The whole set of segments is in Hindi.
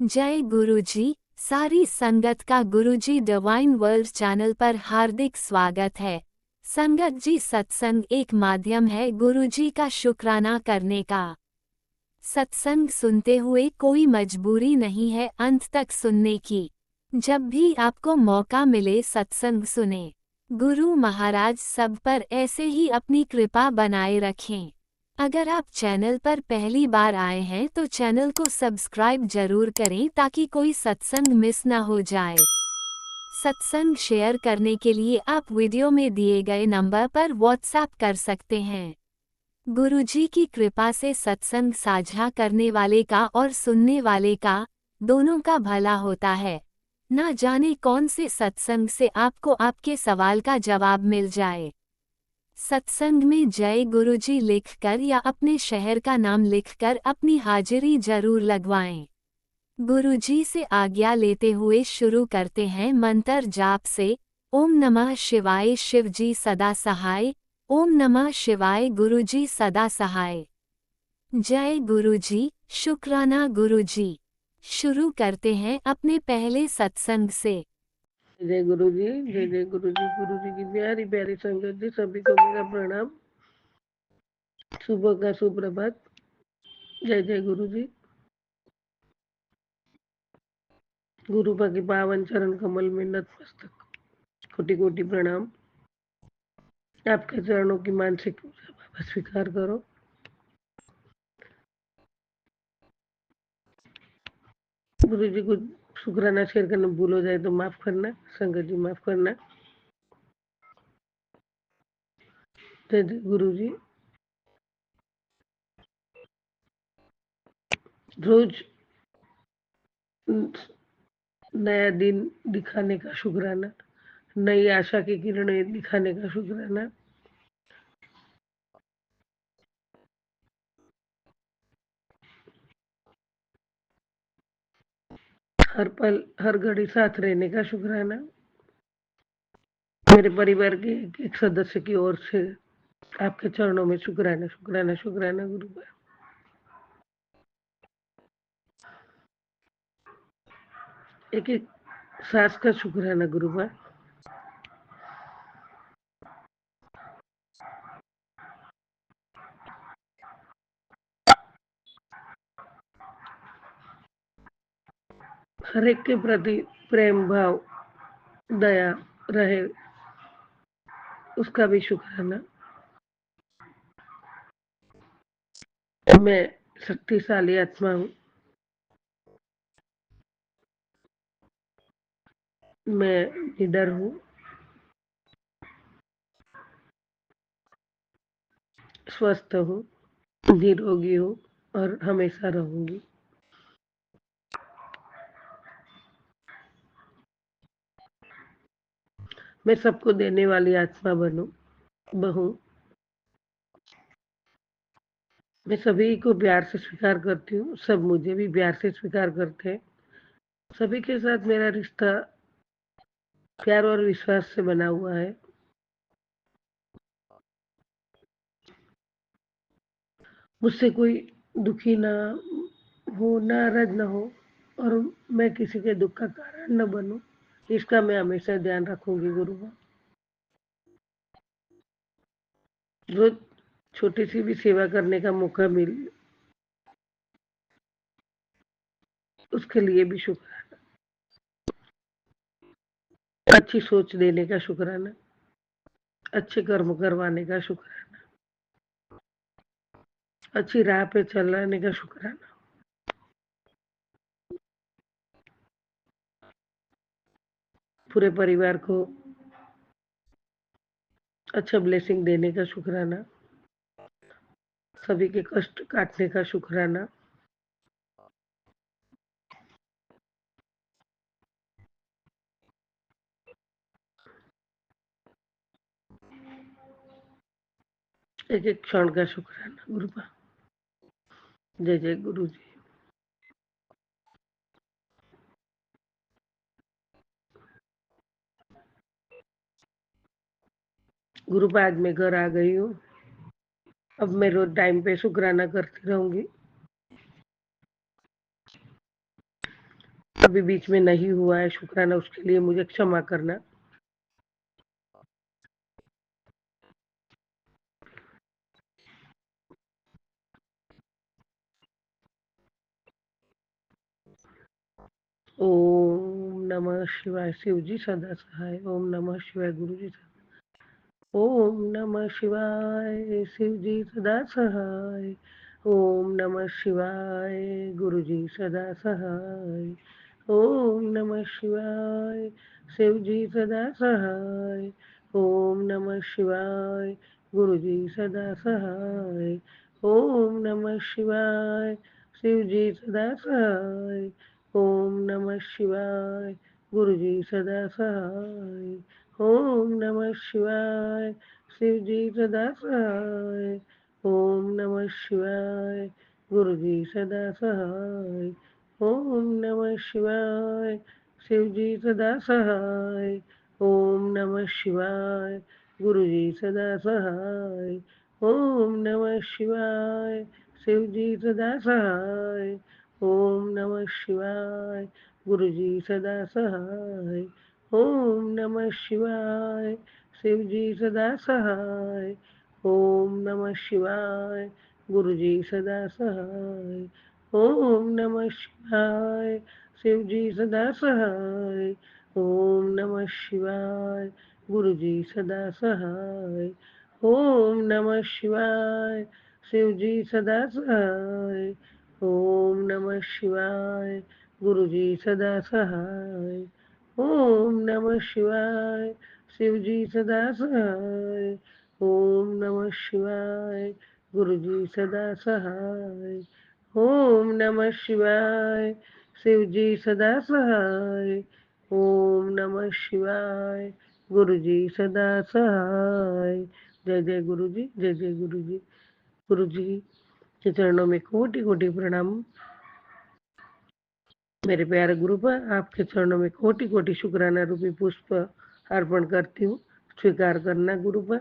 जय गुरुजी। सारी संगत का गुरुजी डिवाइन वर्ल्ड चैनल पर हार्दिक स्वागत है। संगत जी, सत्संग एक माध्यम है गुरुजी का शुक्राना करने का। सत्संग सुनते हुए कोई मजबूरी नहीं है अंत तक सुनने की। जब भी आपको मौका मिले सत्संग सुने। गुरु महाराज सब पर ऐसे ही अपनी कृपा बनाए रखें। अगर आप चैनल पर पहली बार आए हैं तो चैनल को सब्सक्राइब जरूर करें ताकि कोई सत्संग मिस ना हो जाए। सत्संग शेयर करने के लिए आप वीडियो में दिए गए नंबर पर व्हाट्सएप कर सकते हैं। गुरुजी की कृपा से सत्संग साझा करने वाले का और सुनने वाले का दोनों का भला होता है। ना जाने कौन से सत्संग से आपको आपके सवाल का जवाब मिल जाए। सत्संग में जय गुरुजी लिखकर या अपने शहर का नाम लिखकर अपनी हाजिरी जरूर लगवाएं। गुरुजी से आज्ञा लेते हुए शुरू करते हैं मंत्र जाप से। ओम नमः शिवाय, शिवजी सदा सहाय। ओम नमः शिवाय, गुरुजी सदा सहाय। जय गुरुजी, शुक्राना गुरुजी। शुरू करते हैं अपने पहले सत्संग से। जय गुरु जी, जय जय गुरु जी। गुरु जी की प्यारी प्यारी संगत जी, सभी को मेरा प्रणाम। सुबह का सुप्रभात। जय जय गुरु जी। गुरु की पावन चरण कमल में नतमस्तक, कोटि कोटि प्रणाम। आपके चरणों की मानसिक पूजा बाबा स्वीकार करो। गुरु जी को शुक्राना शेयर करना भूल हो जाए तो माफ करना, संगत जी माफ करना। जय जय गुरु जी। रोज नया दिन दिखाने का शुक्राना, नई आशा की किरणें दिखाने का शुक्राना। हर पल हर घड़ी साथ रहने का शुक्राना। मेरे परिवार के एक सदस्य की ओर से आपके चरणों में शुक्राना शुक्राना शुक्राना गुरुबा। एक एक सांस का शुक्राना गुरुबा। हर एक के प्रति प्रेम भाव दया रहे, उसका भी शुक्राना। मैं शक्तिशाली आत्मा हूँ, मैं निडर हूँ, स्वस्थ हूँ, निरोगी हूँ और हमेशा रहूंगी। मैं सबको देने वाली आत्मा बहु। मैं सभी को प्यार से स्वीकार करती हूँ, सब मुझे भी प्यार से स्वीकार करते हैं। सभी के साथ मेरा रिश्ता प्यार और विश्वास से बना हुआ है। मुझसे कोई दुखी ना हो, नाराज ना हो और मैं किसी के दुख का कारण न बनूं, इसका मैं हमेशा ध्यान रखूंगी गुरु। रोज छोटी सी भी सेवा करने का मौका मिले, उसके लिए भी शुक्राना। अच्छी सोच देने का शुक्राना, अच्छे कर्म करवाने का शुक्राना, अच्छी राह पे चलाने का शुक्राना। पूरे परिवार को अच्छा ब्लेसिंग देने का शुक्राना, सभी के कष्ट काटने का शुक्राना। एक एक क्षण का शुक्राना गुरुबा। जय जय गुरु जी। गुरुबा आज मैं घर आ गई हूँ, अब मैं रोज टाइम पे शुक्राना करती रहूंगी। अभी बीच में नहीं हुआ है शुक्राना, उसके लिए मुझे क्षमा करना। ओम नमः शिवाय। शिव जी सदा सहाय। ओम नमः शिवाय। गुरु जी ओम नमः शिवाय। शिव जी सदा सहाय। ओम नमः शिवाय। गुरु जी सदा सहाय। ओम नमः शिवाय। शिव जी सदा सहाय। ओम नमः शिवाय। गुरु जी सदा सहाय। ओम नमः शिवाय। शिव जी सदा सहाय। ओम नमः शिवाय। गुरु जी सदा सहाय। ओम नमः शिवाय। शिव जी सदा सहाय। ओम नमः शिवाय। गुरु जी सदा सहाय। ओम नमः शिवाय। शिव जी सदा सहाय। ओम नमः शिवाय। गुरु जी सदा सहाय। ओम नमः शिवाय। शिव जी सदा सहाय। ओम नमः शिवाय। गुरु जी सदा सहाय। ओम नमः शिवाय। शिव जी सदा सहाय। ओम नमः शिवाय। गुरु जी सदा सहाय। ओम नमः शिवाय। शिव जी सदा सहाय। ओम नमः शिवाय। गुरु जी सदा सहाय। ओम नमः शिवाय। शिव जी सदा सहाय। ओम नमः शिवाय। गुरु जी सदा सहाय। ओम नमः शिवाय। शिव जी सदा सहाय। ओम नमः शिवाय। गुरु जी सदा सहाय। ओम नमः शिवाय। शिव जी सदा सहाय। ओम नमः शिवाय। गुरु जी सदा सहाय। जय जय गुरु जी। जय जय गुरु जी। गुरु जी के चरणों में कोटि कोटि प्रणाम। मेरे प्यारे गुरु पर आपके चरणों में कोटि कोटि शुक्राना रूपी पुष्प अर्पण करती हूँ। स्वीकार करना गुरु पर।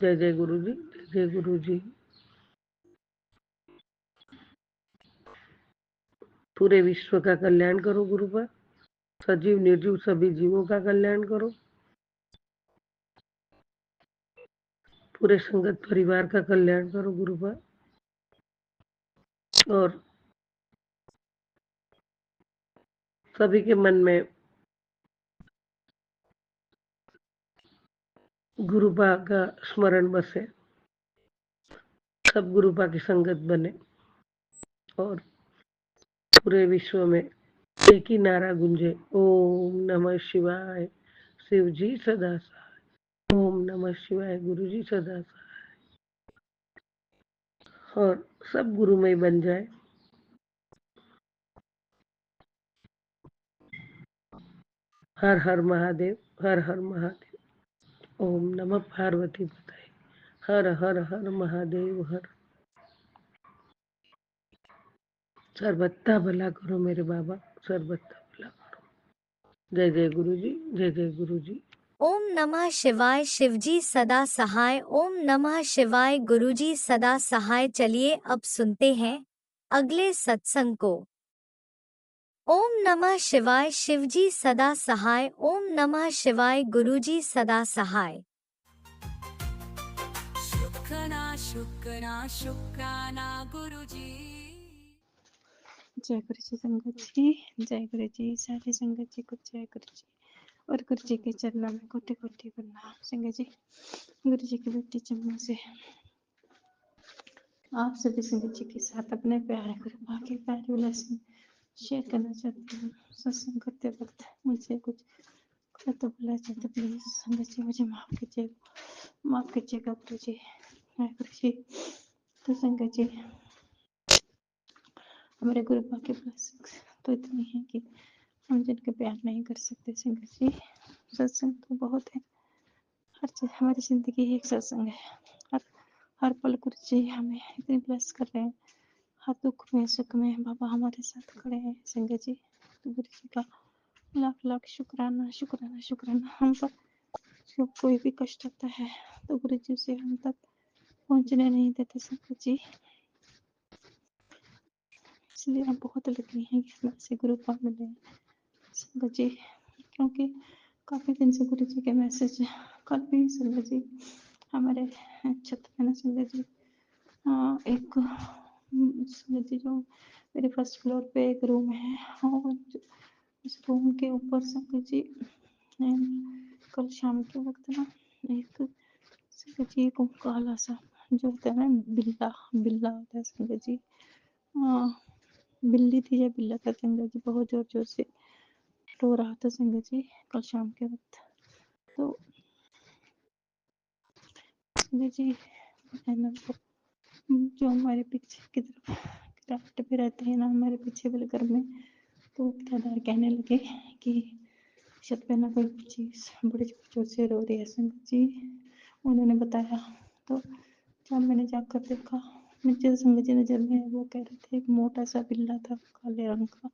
जय जय गुरु जी। जय जय गुरु जी। पूरे विश्व का कल्याण करो गुरु पर। सजीव निर्जीव सभी जीवों का कल्याण करो। पूरे संगत परिवार का कल्याण करो गुरु पर। और सभी के मन में गुरुपा का स्मरण बसे। सब गुरुपा की संगत बने और पूरे विश्व में एक ही नारा गूंजे। ओम नमः शिवाय। शिव जी सदा सहाय। ओम नमः शिवाय। गुरु जी सदा सहाय। और सब गुरुमय बन जाए। हर हर महादेव। हर हर महादेव। ओम नमः पार्वती पताये। हर हर हर महादेव। हर सर्वथा भला करो मेरे बाबा। सर्वथा भला करो। जय जय गुरु जी। जय जय गुरु जी। ओम नमः शिवाय। शिवजी सदा सहाय। ओम नमः शिवाय। गुरुजी सदा सहाय। चलिए अब सुनते हैं अगले सत्संग को। ओम नमः शिवाय। शिवजी सदा सहाय। ओम नमः शिवाय। गुरुजी सदा सहाय। शुक्राना शुक्राना शुक्राना गुरुजी। जय गुरु जी संगत जी। जय गुरु जी सारी संगत जी को जय गुरु जी। और गुरु जी के चरणों में कोटि कोटि प्रणाम। संगत जी गुरु जी की बेटी चरणों से आप सभी संगत जी के साथ अपने प्यारे गुरु के प्यारे उल्लासन शेयर करना चाहती हूँ। सत्संग करते वक्त मुझसे कुछ गलत बोला जाए तो प्लीज संगत जी मुझे माफ कीजिएगा गुरु जी। गुरु जी तो संगत जी हमारे गुरु के ब्लेसिंग्स तो इतनी है कि हम जिनके प्यार नहीं कर सकते। संगत जी सत्संग तो बहुत है। हर चीज हमारी जिंदगी एक सत्संग है। हर हर पल गुरु जी हमें इतनी ब्लेस कर रहे हैं। हर दुख में सुख में बाबा हमारे साथ खड़े हैं। संगत जी तो गुरु जी का लाख लाख शुक्राना शुक्राना शुक्राना। हम पर जब कोई भी कष्ट आता है तो गुरु जी से हम तक पहुंचने नहीं देते। संगत जी इसलिए आप बहुत लकी हैं कि हमें ऐसे गुरु पाक मिले हैं संगत जी, क्योंकि काफ़ी दिन से गुरु जी के मैसेज कल भी संगत जी हमारे छत पे ना संगत जी एक संगत जी जो मेरे फर्स्ट फ्लोर पे एक रूम है और उस रूम के ऊपर संगत जी कल शाम के वक्त ना एक संगत जी को काला सा जो होता है ना बिल्ला बिल्ला होता है संगत जी, बिल्ली थी या बिल्ला था संगत जी, बहुत जोर जोर से रो रहा था संगत जी कल शाम के वक्त। तो संगत जी मैंने उनको जो हमारे पीछे की तरफ क्राफ्ट पे रहते हैं ना हमारे पीछे वाले घर में, तो किराएदार कहने लगे कि छत पे ना कोई चीज़ बड़ी जोर से रो रही है संगत जी। उन्होंने बताया तो जब मैंने जाकर देखा मुझे संगत जी नजर में वो कह रहे थे एक मोटा सा बिल्ला था काले रंग का।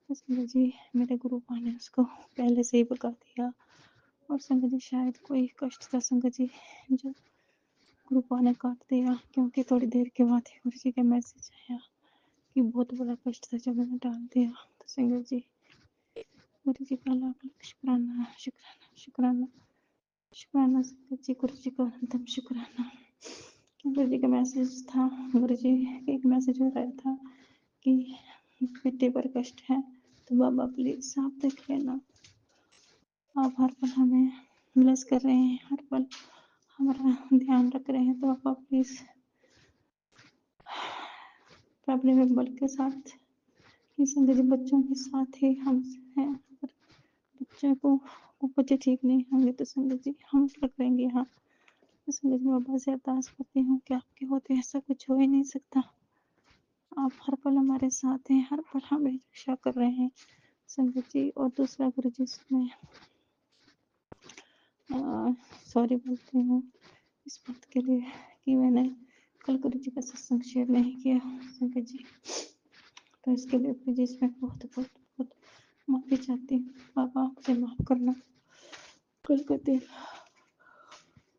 तो संगत जी मेरे गुरुपा ने उसको पहले से ही भगा दिया और संगत जी शायद कोई कष्ट था संगत जी जो गुरुपा ने काट दिया, क्योंकि थोड़ी देर के बाद ही गुरु जी का मैसेज आया कि बहुत बड़ा कष्ट था जब मैंने डाल दिया। तो संगत जी गुरु जी का लाख लाख शुक्राना शुक्राना शुक्राना शुक्राना संगत जी, गुरु जी का अंतिम शुक्राना। गुरु जी का मैसेज था, गुरु जी एक मैसेज हो रहा था कि बेटे पर कष्ट है तो बाबा प्लीज आप देख लेना, आप हर पल हमें ब्लेस कर रहे हैं, हर पल हमारा ध्यान रख रहे हैं, तो आप प्लीज फैमिली मेंबर के साथ ही संगत जी बच्चों के साथ ही हम हैं। अगर बच्चों को बच्चे ठीक नहीं होंगे तो संगत जी हम रख लेंगे यहाँ। तो संगत जी बाबा से अरदास करती हूँ कि आपके होते ऐसा कुछ हो ही नहीं सकता, आप हर पल हमारे साथ हैं, हर पल हमें रक्षा कर रहे हैं संगत जी। और दूसरा गुरु जी मैं सॉरी बोलती हूँ इस बात के लिए कि मैंने कल गुरु जी का सत्संग शेयर नहीं किया संगत जी, तो इसके लिए प्लीज मैं बहुत बहुत बहुत माफी चाहती हूँ। बाबा मुझे माफ करना, कल का दिन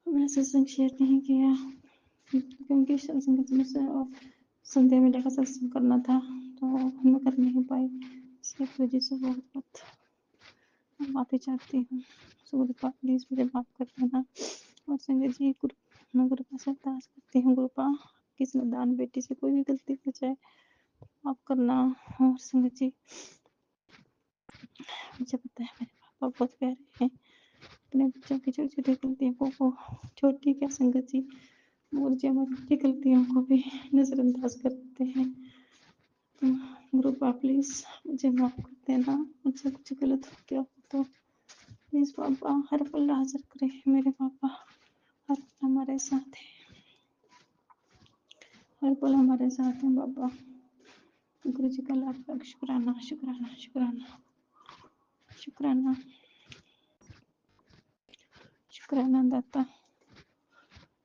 मैंने सत्संग शेयर नहीं किया क्योंकि संगत में संध्या में लेकर सत्संग करना था तो मैं कर नहीं पाई, इसलिए गुरु जी से बहुत बहुत माफी चाहती हूँ। गुरुपा प्लीज मुझे माफ कर देना। और संगत जी मैं गुरुपा से अरदास करती हूँ, गुरुपा किसी दान बेटी से कोई भी गलती हो जाए माफ करना। और संगत जी मुझे पता है मेरे पापा बहुत प्यारे हैं, अपने बच्चों की छोटी छोटी गलतियों को छोटी क्या संगत जी गुरु जी हमारी बड़ी गलतियों को भी नजरअंदाज करते हैं। तो गुरुपा प्लीज मुझे माफ कर देना, मुझसे कुछ गलत हो गया हो तो प्लीज पापा हर पल हाजिर करें मेरे पापा, हर पल हमारे साथ है, हर पल हमारे साथ हैं बाबा। गुरु जी का लाख लाख शुक्राना शुक्राना शुक्राना शुक्राना शुक्राना दाता,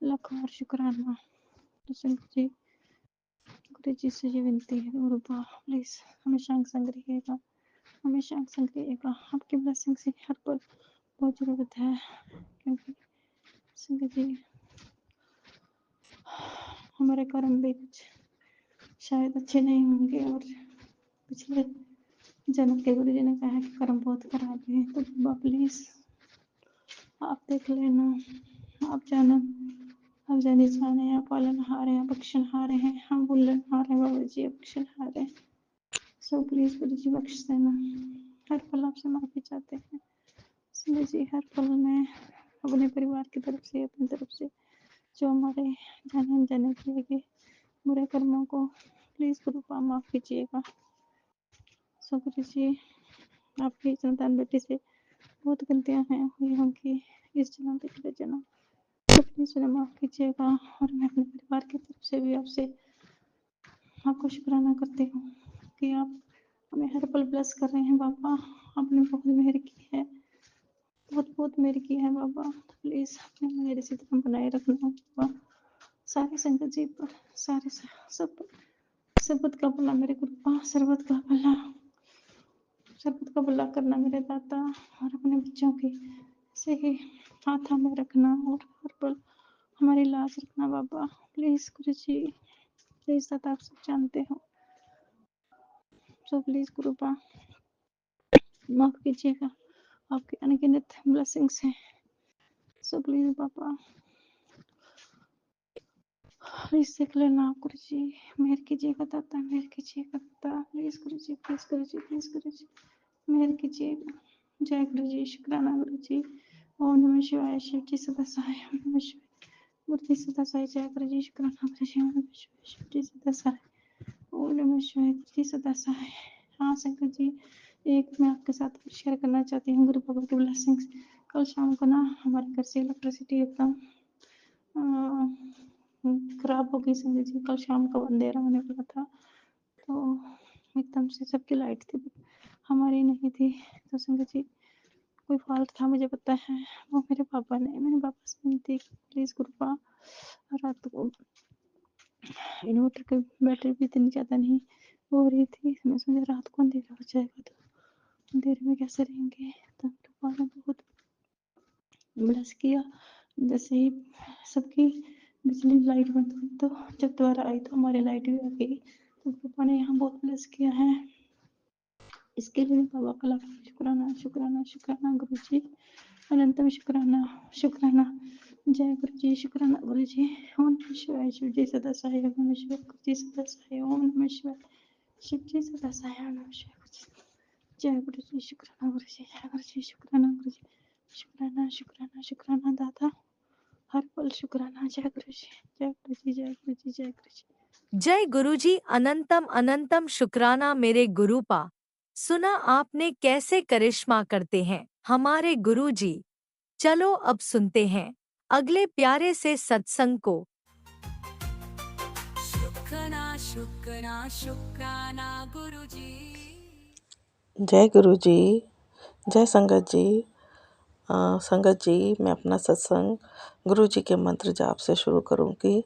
लाख और शुक्राना। तो संगत जी गुरु जी से ये विनती है गुरुपा प्लीज हमेशा संग रहिएगा, हमेशा संग रहिएगा, आपकी ब्लेसिंग से हर पल बहुत जरूरत है, क्योंकि संगत जी हमारे कर्म भी कुछ शायद अच्छे नहीं होंगे और पिछले जन्म के गुरु जी ने कहा कि कर्म बहुत खराब है, तो बाबा प्लीज आप देख लेना, आप जानो आप जाने जाने आप पालनहार हैं, बख्शनहार हैं, हम बुल्लनहार हैं बाबा जी, बख्शनहार हैं। सो प्लीज गुरु जी बख्श देना, हर पल आपसे माफी चाहते हैं संगत जी, हर पल में अपने परिवार की तरफ से अपनी तरफ से जो हमारे जाने अनजाने किए गए बुरे कर्मों को प्लीज गुरुपा माफ कीजिएगा। सो गुरु जी आपकी संतान बेटी से बहुत गलतियां हैं हुई होंगी इस जन्म पिछले जन्म, तो प्लीज उन्हें माफ कीजिएगा। और मैं अपने परिवार की तरफ से भी आपसे आपको शुक्राना करती हूँ कि आप हमें हर पल ब्लेस कर रहे हैं बाबा, आपने बहुत मेहर की है, बहुत बहुत मेहर की है बाबा, तो प्लीज अपने मेहर इसी तरह बनाए रखना बाबा, सारी संगत जी पर सारे सब सबत का भला मेरे गुरुपा, सर्वत का भला सबत का भला करना मेरे दाता, और अपने बच्चों की से ही हाथ में रखना और हर पल हमारी लाज रखना बाबा, प्लीज गुरु जी प्लीज दाता, आप सब जानते हो सो प्लीज गुरुपा माफ कीजिएगा, आपके अनगिनत ब्लेसिंग्स हैं। सो प्लीज पापा प्लीज देख लेना गुरु जी, मेहर कीजिएगा दाता, मेहर कीजिएगा दाता, please Guru ji, please Guru ji, please गुरु जी, मेहर कीजिएगा। जय गुरु जी, शुक्राना गुरु जी। ओम नमः शिवाय, शिव जी सदा सहाय, ओम नमः शिवाय, गुरु जी सदा सहाय, जय गुरु जी, शुक्राना गुरु जी, ओम नमः शिवाय, शिव जी सदा सहाय, ओम नमः शिवाय, गुरु जी सदा सहाय। हाँ शंकर जी, एक मैं आपके साथ शेयर करना चाहती हूँ गुरु बाबा की ब्लेसिंग्स। कल शाम को ना हमारे घर से इलेक्ट्रिसिटी एकदम खराब हो गई संजय जी। कल शाम को अंधेरा होने वाला था, तो एकदम से सबकी लाइट थी, हमारी नहीं थी। तो संजय जी कोई फॉल्ट था मुझे पता है, वो मेरे पापा ने, मैंने पापा से विनती की प्लीज गुरुपा रात को इन्वर्टर की बैटरी भी इतनी ज़्यादा नहीं हो रही थी, मैं सोचा रात को अंधेरा हो जाएगा तो अंधेरे में कैसे रहेंगे। तो पापा ने बहुत ब्लेस किया। जैसे ही सबकी बिजली लाइट बंद हुई तो जब दोबारा आई तो हमारी लाइट भी आ गई। तो पापा ने यहाँ बहुत ब्लेस किया है, इसके लिए बाबा का लाख शुक्राना शुक्राना शुक्राना गुरु जी, अनंतम शुक्राना शुक्राना। जय गुरु जी, शुक्राना गुरु जी। ओम नमः शिवाय, शिव जी सदा सहाय, ओम नमः शिवाय, गुरु जी सदा सहाय, ओम नमः शिवाय, शिव जी सदा सहाय, ओम नमः शिवाय, गुरु जी। जय गुरु जी, शुक्राना गुरु जी, जय गुरु जी, शुक्राना गुरु जी, शुक्राना शुक्राना शुक्राना दाता, हर पल शुक्राना। जय गुरु जी, जय गुरु जी, जय गुरु जी, जय गुरु जी। जय गुरुजी, अनंतम अनंतम शुक्राना मेरे गुरुपा। सुना आपने कैसे करिश्मा करते हैं हमारे गुरुजी। चलो अब सुनते हैं अगले प्यारे से सत्संग को। शुक्राना शुक्राना शुक्राना गुरुजी। जय गुरु जी, जय संगत जी। संगत जी, मैं अपना सत्संग गुरु जी के मंत्र जाप से शुरू करूँगी।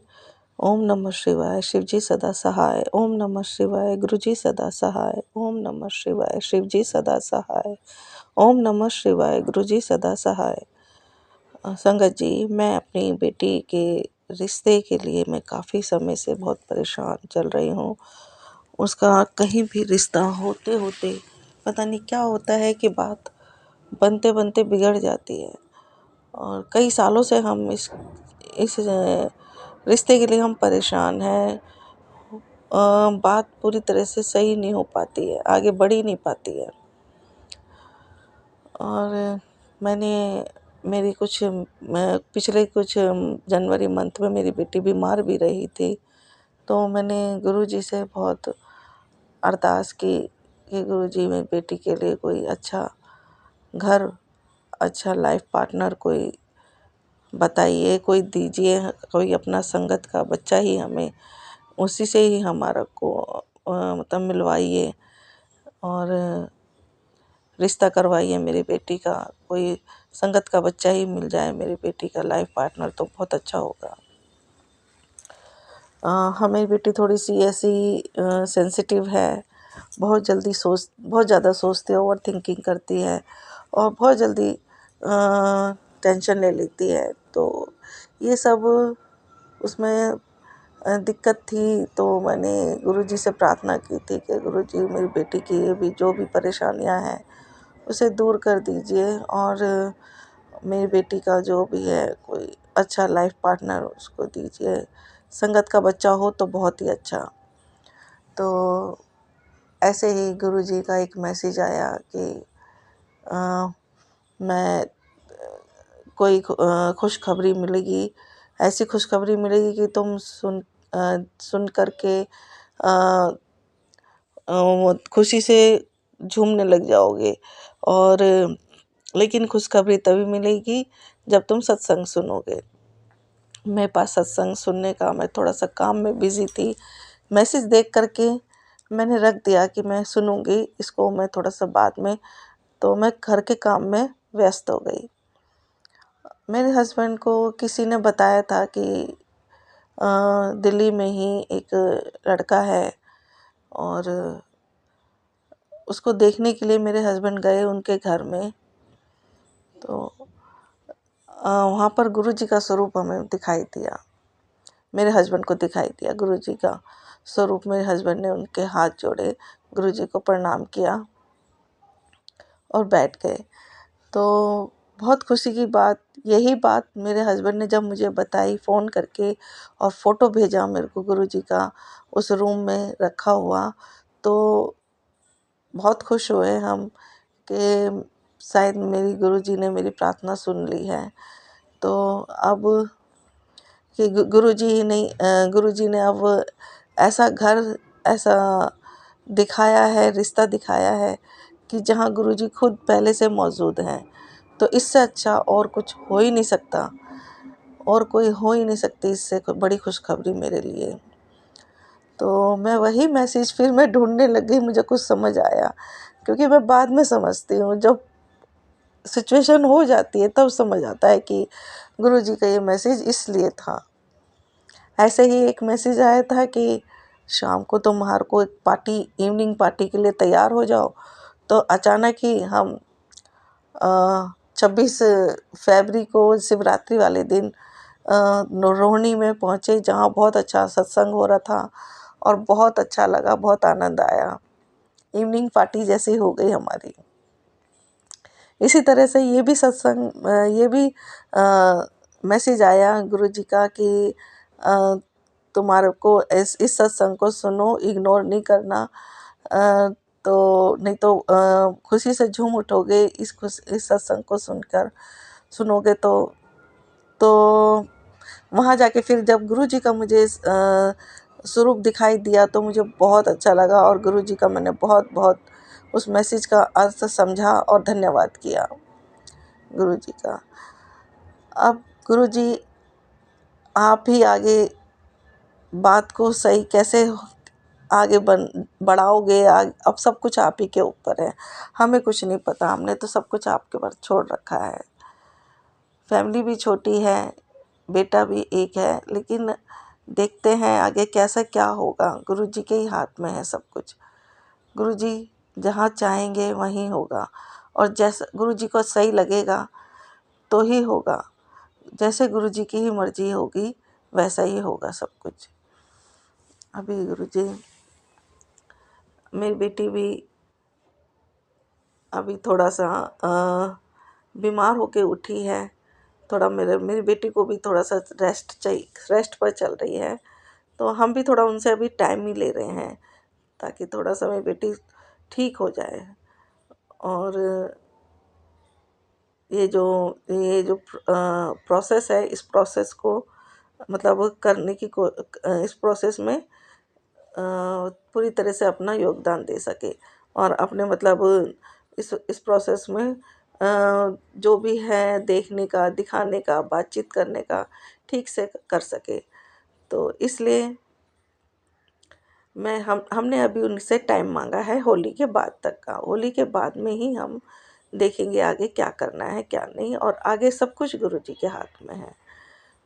ओम नमः शिवाय, शिव जी सदा सहाय, ओम नमः शिवाय, गुरु जी सदा सहाय, ओम नमः शिवाय, शिव जी सदा सहाय, ओम नमः शिवाय, गुरु जी सदा सहाय। संगत जी, मैं अपनी बेटी के रिश्ते के लिए मैं काफ़ी समय से बहुत परेशान चल रही हूँ। उसका कहीं भी रिश्ता होते होते पता नहीं क्या होता है कि बात बनते बनते बिगड़ जाती है, और कई सालों से हम इस रिश्ते के लिए हम परेशान हैं। बात पूरी तरह से सही नहीं हो पाती है, आगे बढ़ ही नहीं पाती है। और मेरी पिछले कुछ जनवरी मंथ में मेरी बेटी बीमार भी रही थी, तो मैंने गुरुजी से बहुत अरदास की कि गुरुजी मेरी बेटी के लिए कोई अच्छा घर, अच्छा लाइफ पार्टनर कोई बताइए, कोई दीजिए, कोई अपना संगत का बच्चा ही हमें उसी से ही हमारा को मतलब मिलवाइए और रिश्ता करवाइए मेरी बेटी का। कोई संगत का बच्चा ही मिल जाए मेरी बेटी का लाइफ पार्टनर तो बहुत अच्छा होगा। हमारी बेटी थोड़ी सी ऐसी सेंसिटिव है, बहुत ज़्यादा सोचती है, ओवर थिंकिंग करती है और बहुत जल्दी टेंशन ले लेती है। तो ये सब उसमें दिक्कत थी। तो मैंने गुरुजी से प्रार्थना की थी कि गुरुजी मेरी बेटी की ये भी जो भी परेशानियां हैं उसे दूर कर दीजिए, और मेरी बेटी का जो भी है कोई अच्छा लाइफ पार्टनर उसको दीजिए, संगत का बच्चा हो तो बहुत ही अच्छा। तो ऐसे ही गुरुजी का एक मैसेज आया कि मैं कोई खुशखबरी मिलेगी, ऐसी खुशखबरी मिलेगी कि तुम सुन करके खुशी से झूमने लग जाओगे। और लेकिन खुशखबरी तभी मिलेगी जब तुम सत्संग सुनोगे। मेरे पास सत्संग सुनने का, मैं थोड़ा सा काम में बिज़ी थी, मैसेज देख करके मैंने रख दिया कि मैं सुनूंगी इसको मैं थोड़ा सा बाद में। तो मैं घर के काम में व्यस्त हो गई। मेरे हस्बैंड को किसी ने बताया था कि दिल्ली में ही एक लड़का है, और उसको देखने के लिए मेरे हस्बैंड गए उनके घर में। तो वहाँ पर गुरुजी का स्वरूप हमें दिखाई दिया, मेरे हस्बैंड को दिखाई दिया गुरुजी का स्वरूप। मेरे हस्बैंड ने उनके हाथ जोड़े, गुरुजी को प्रणाम किया और बैठ गए। तो बहुत खुशी की बात, यही बात मेरे हस्बैंड ने जब मुझे बताई फ़ोन करके और फ़ोटो भेजा मेरे को गुरुजी का उस रूम में रखा हुआ, तो बहुत खुश हुए हम कि शायद मेरी गुरुजी ने मेरी प्रार्थना सुन ली है। तो अब कि गुरुजी ही नहीं, गुरुजी ने अब ऐसा घर, ऐसा दिखाया है, रिश्ता दिखाया है कि जहाँ गुरुजी खुद पहले से मौजूद हैं। तो इससे अच्छा और कुछ हो ही नहीं सकता, और कोई हो ही नहीं सकती इससे बड़ी खुशखबरी मेरे लिए। तो मैं वही मैसेज फिर मैं ढूंढने लग गई, मुझे कुछ समझ आया, क्योंकि मैं बाद में समझती हूँ, जब सिचुएशन हो जाती है तब समझ आता है कि गुरुजी का ये मैसेज इसलिए था। ऐसे ही एक मैसेज आया था कि शाम को तुम्हारे को एक पार्टी, इवनिंग पार्टी के लिए तैयार हो जाओ। तो अचानक ही हम 26 फरवरी को शिवरात्रि वाले दिन रोहिणी में पहुँचे, जहाँ बहुत अच्छा सत्संग हो रहा था और बहुत अच्छा लगा, बहुत आनंद आया। इवनिंग पार्टी जैसी हो गई हमारी। इसी तरह से ये भी सत्संग, ये भी मैसेज आया गुरुजी का कि तुम्हारे को इस सत्संग को सुनो, इग्नोर नहीं करना, तो नहीं तो खुशी से झूम उठोगे इस सत्संग को सुनोगे तो वहाँ जाके फिर जब गुरुजी का मुझे स्वरूप दिखाई दिया तो मुझे बहुत अच्छा लगा, और गुरुजी का मैंने बहुत बहुत उस मैसेज का अर्थ समझा और धन्यवाद किया गुरुजी का। अब गुरुजी आप ही आगे बात को सही कैसे आगे बढ़ाओगे, अब सब कुछ आप ही के ऊपर है, हमें कुछ नहीं पता, हमने तो सब कुछ आपके ऊपर छोड़ रखा है। फैमिली भी छोटी है, बेटा भी एक है, लेकिन देखते हैं आगे कैसा क्या होगा, गुरुजी के ही हाथ में है सब कुछ। गुरुजी जहाँ चाहेंगे वहीं होगा, और जैसा गुरुजी को सही लगेगा तो ही होगा, जैसे गुरुजी की ही मर्जी होगी वैसा ही होगा सब कुछ। अभी गुरुजी, मेरी बेटी भी अभी थोड़ा सा बीमार होके उठी है, थोड़ा मेरी बेटी को भी थोड़ा सा रेस्ट चाहिए, रेस्ट पर चल रही है, तो हम भी थोड़ा उनसे अभी टाइम ही ले रहे हैं ताकि थोड़ा सा मेरी बेटी ठीक हो जाए। और ये जो प्रोसेस है, इस प्रोसेस को मतलब करने की इस प्रोसेस में पूरी तरह से अपना योगदान दे सके, और अपने मतलब इस प्रोसेस में जो भी है देखने का, दिखाने का, बातचीत करने का ठीक से कर सके। तो इसलिए हमने अभी उनसे टाइम मांगा है होली के बाद तक का। होली के बाद में ही हम देखेंगे आगे क्या करना है क्या नहीं, और आगे सब कुछ गुरुजी के हाथ में है।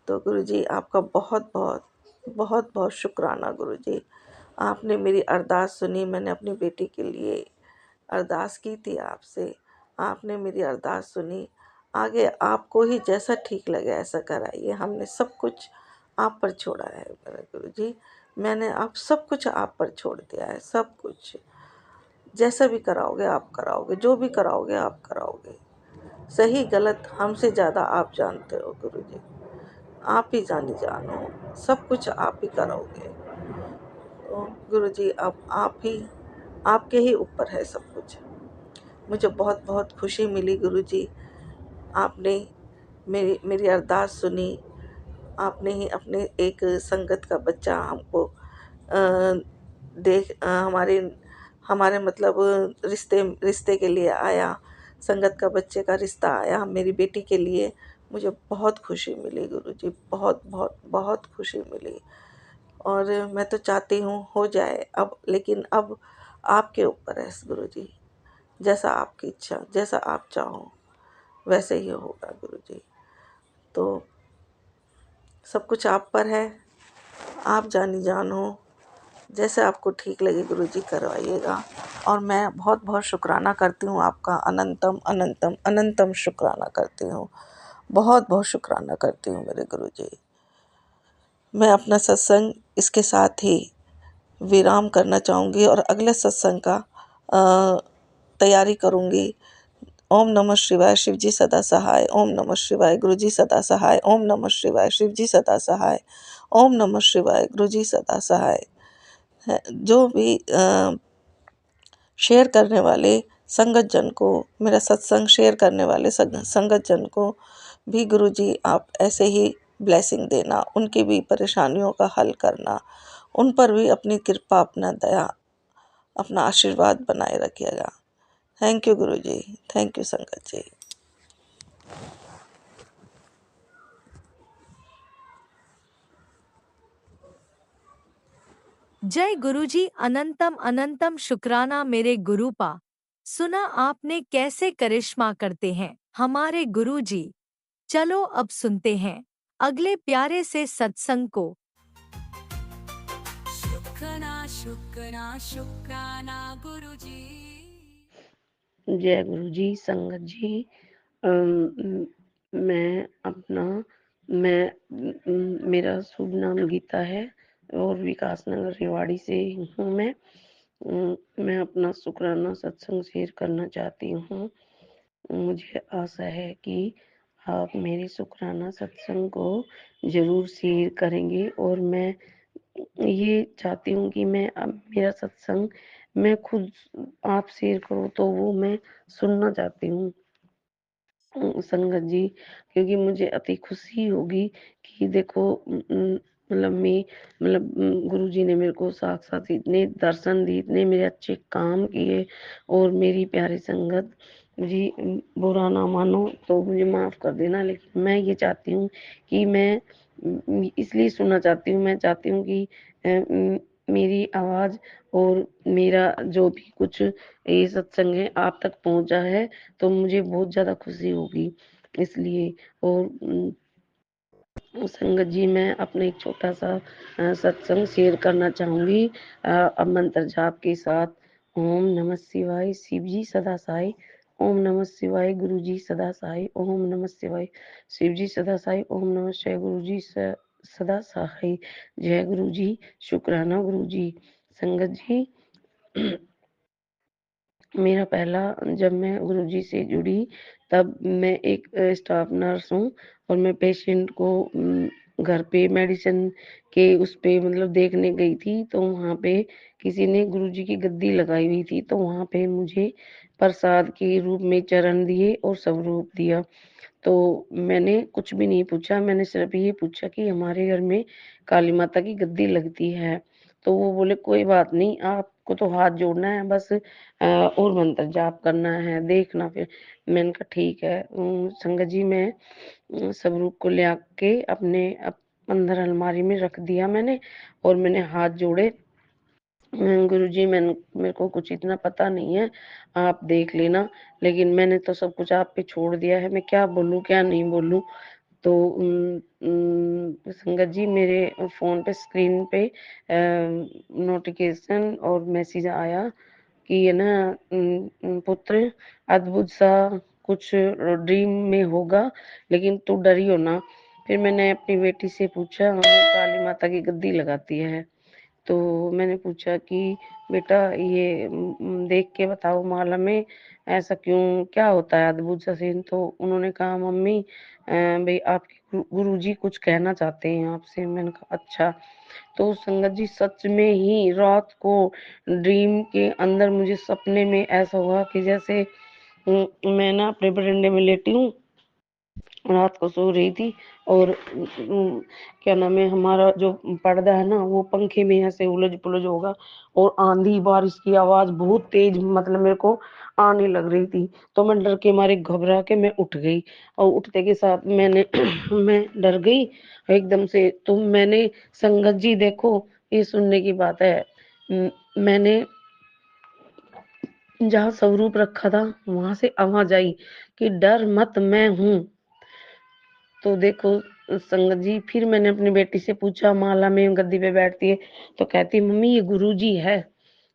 तो गुरुजी आपका बहुत बहुत बहुत बहुत शुक्राना गुरुजी, आपने मेरी अरदास सुनी। मैंने अपनी बेटी के लिए अरदास की थी आपसे, आपने मेरी अरदास सुनी। आगे आपको ही जैसा ठीक लगे ऐसा कराइए, हमने सब कुछ आप पर छोड़ा है मेरे गुरुजी, मैंने आप सब कुछ आप पर छोड़ दिया है, सब कुछ जैसा भी कराओगे आप कराओगे, जो भी कराओगे आप कराओगे, सही गलत हमसे ज़्यादा आप जानते हो गुरुजी, आप ही जानी जान हो, सब कुछ आप ही कराओगे। तो गुरुजी अब आपके ही ऊपर है सब कुछ। मुझे बहुत बहुत खुशी मिली गुरुजी, आपने मेरी अरदास सुनी, आपने ही अपने एक संगत का बच्चा हमको हमारे मतलब रिश्ते के लिए आया, संगत का बच्चे का रिश्ता आया मेरी बेटी के लिए। मुझे बहुत खुशी मिली गुरुजी, बहुत बहुत बहुत खुशी मिली, और मैं तो चाहती हूँ हो जाए अब, लेकिन अब आपके ऊपर है गुरुजी, जैसा आपकी इच्छा, जैसा आप चाहो वैसे ही होगा गुरुजी। तो सब कुछ आप पर है, आप जानी जान हो, जैसे आपको ठीक लगे गुरुजी करवाइएगा। और मैं बहुत बहुत शुक्राना करती हूँ आपका, अनंतम अनंतम अनंतम शुक्राना करती हूँ, बहुत बहुत शुक्राना करती हूँ मेरे गुरुजी। मैं अपना सत्संग इसके साथ ही विराम करना चाहूँगी और अगले सत्संग का अ, तैयारी करूँगी। ओम नमः शिवाय, शिव जी सदा सहाय। ओम नमः शिवाय, गुरु जी सदा सहाय। ओम नमः शिवाय, शिव जी सदा सहाय। ओम नमः शिवाय, गुरु जी सदा सहाय। जो भी शेयर करने वाले संगत जन को, मेरा सत्संग शेयर करने वाले संगत जन को भी गुरु जी आप ऐसे ही ब्लेसिंग देना, उनकी भी परेशानियों का हल करना, उन पर भी अपनी कृपा, अपना दया, अपना आशीर्वाद बनाए रखिएगा। थैंक यू गुरु जी, थैंक यू संगत जी। जय गुरुजी, अनंतम अनंतम शुक्राना मेरे गुरुपा। सुना आपने कैसे करिश्मा करते हैं हमारे गुरुजी। चलो अब सुनते हैं अगले प्यारे से सत्संग को। शुक्राना शुक्राना शुक्राना गुरुजी। जय गुरु जी, संगत जी। अम, मैं अपना मैं मेरा शुभ नाम गीता है और विकास नगर रेवाड़ी से हूँ मैं। मैं अपना शुक्राना सत्संग शेयर करना चाहती हूँ। मुझे आशा है कि आप मेरे शुक्राना सत्संग को ज़रूर शेयर करेंगे और मैं ये चाहती हूँ कि मैं अब मेरा सत्संग मैं खुद आप शेयर करूँ तो वो मैं सुनना चाहती हूँ संगत जी, क्योंकि मुझे अति खुशी होगी कि देखो गुरु जी ने मेरे को साक्षात इतने दर्शन दिए, इतने मेरे अच्छे काम किए और मेरी प्यारी संगत जी, बुरा ना मानो तो मुझे माफ कर देना, लेकिन मैं ये चाहती हूँ कि मैं इसलिए सुनना चाहती हूँ, मैं चाहती हूँ कि मेरी आवाज और मेरा जो भी कुछ ये सत्संग है आप तक पहुंचा है तो मुझे बहुत ज़्यादा खुशी होगी इसलिए। और संगत जी, मैं अपना एक छोटा सा सत्संग शेयर करना चाहूँगी अब मंत्र जाप के साथ। ओम नमः शिवाय, शिव जी सदा साई। ओम नमः शिवाय, गुरु जी सदा साई। ओम नमः शिवाय, शिव जी सदा साई। ओम नमः शिवाय, गुरु जी सदा सहाय। जय गुरु जी, शुक्राना गुरु जी। संगत जी, मेरा पहला जब मैं गुरुजी से जुड़ी तब मैं एक स्टाफ नर्स हूँ और मैं पेशेंट को घर पे मेडिसिन के उस पे मतलब देखने गई थी, तो वहाँ पे किसी ने गुरुजी की गद्दी लगाई हुई थी, तो वहाँ पे मुझे प्रसाद के रूप में चरण दिए और स्वरूप दिया। तो मैंने कुछ भी नहीं पूछा, मैंने सिर्फ ये पूछा कि हमारे घर में काली माता की गद्दी लगती है। तो वो बोले कोई बात नहीं, आपको तो हाथ जोड़ना है बस और मंत्र जाप करना है, देखना फिर। मैंने कहा ठीक है। संगत जी, मैं स्वरूप को ले आके अपने अंदर अलमारी में रख दिया मैंने और मैंने हाथ जोड़े। गुरुजी, मेरे को कुछ इतना पता नहीं है, आप देख लेना, लेकिन मैंने तो सब कुछ आप पे छोड़ दिया है, मैं क्या बोलूँ क्या नहीं बोलूँ। तो संगत जी, मेरे फ़ोन पे स्क्रीन पे नोटिफिकेशन और मैसेज आया कि ये ना पुत्र, अद्भुत सा कुछ ड्रीम में होगा, लेकिन तू डरियो ना। फिर मैंने अपनी बेटी से पूछा, हाँ काली माता की गद्दी लगाती है। तो मैंने पूछा कि बेटा ये देख के बताओ माला में ऐसा क्यों, क्या होता है अद्भुत सा सीन। तो उन्होंने कहा मम्मी भाई आपके गुरुजी कुछ कहना चाहते हैं आपसे। मैंने कहा अच्छा। तो संगत जी, सच में ही रात को ड्रीम के अंदर मुझे सपने में ऐसा हुआ कि जैसे मैं ना अपने बरंडे में लेटी हूँ, रात को सो रही थी और क्या नाम है, हमारा जो पर्दा है ना वो पंखे में ऐसे उलझ पुलझ होगा और आंधी बारिश की आवाज बहुत तेज मतलब मेरे को आने लग रही थी। तो मैं डर के मारे घबरा के मैं उठ गई और उठते के साथ मैंने मैं डर गई एकदम से। तो मैंने संगत जी देखो, ये सुनने की बात है, मैंने जहाँ स्वरूप रखा था वहां से आवाज आई कि डर मत, मैं हूँ। तो देखो संगत जी, फिर मैंने अपनी बेटी से पूछा, माला में गद्दी पे बैठती है, तो कहती मम्मी ये गुरुजी है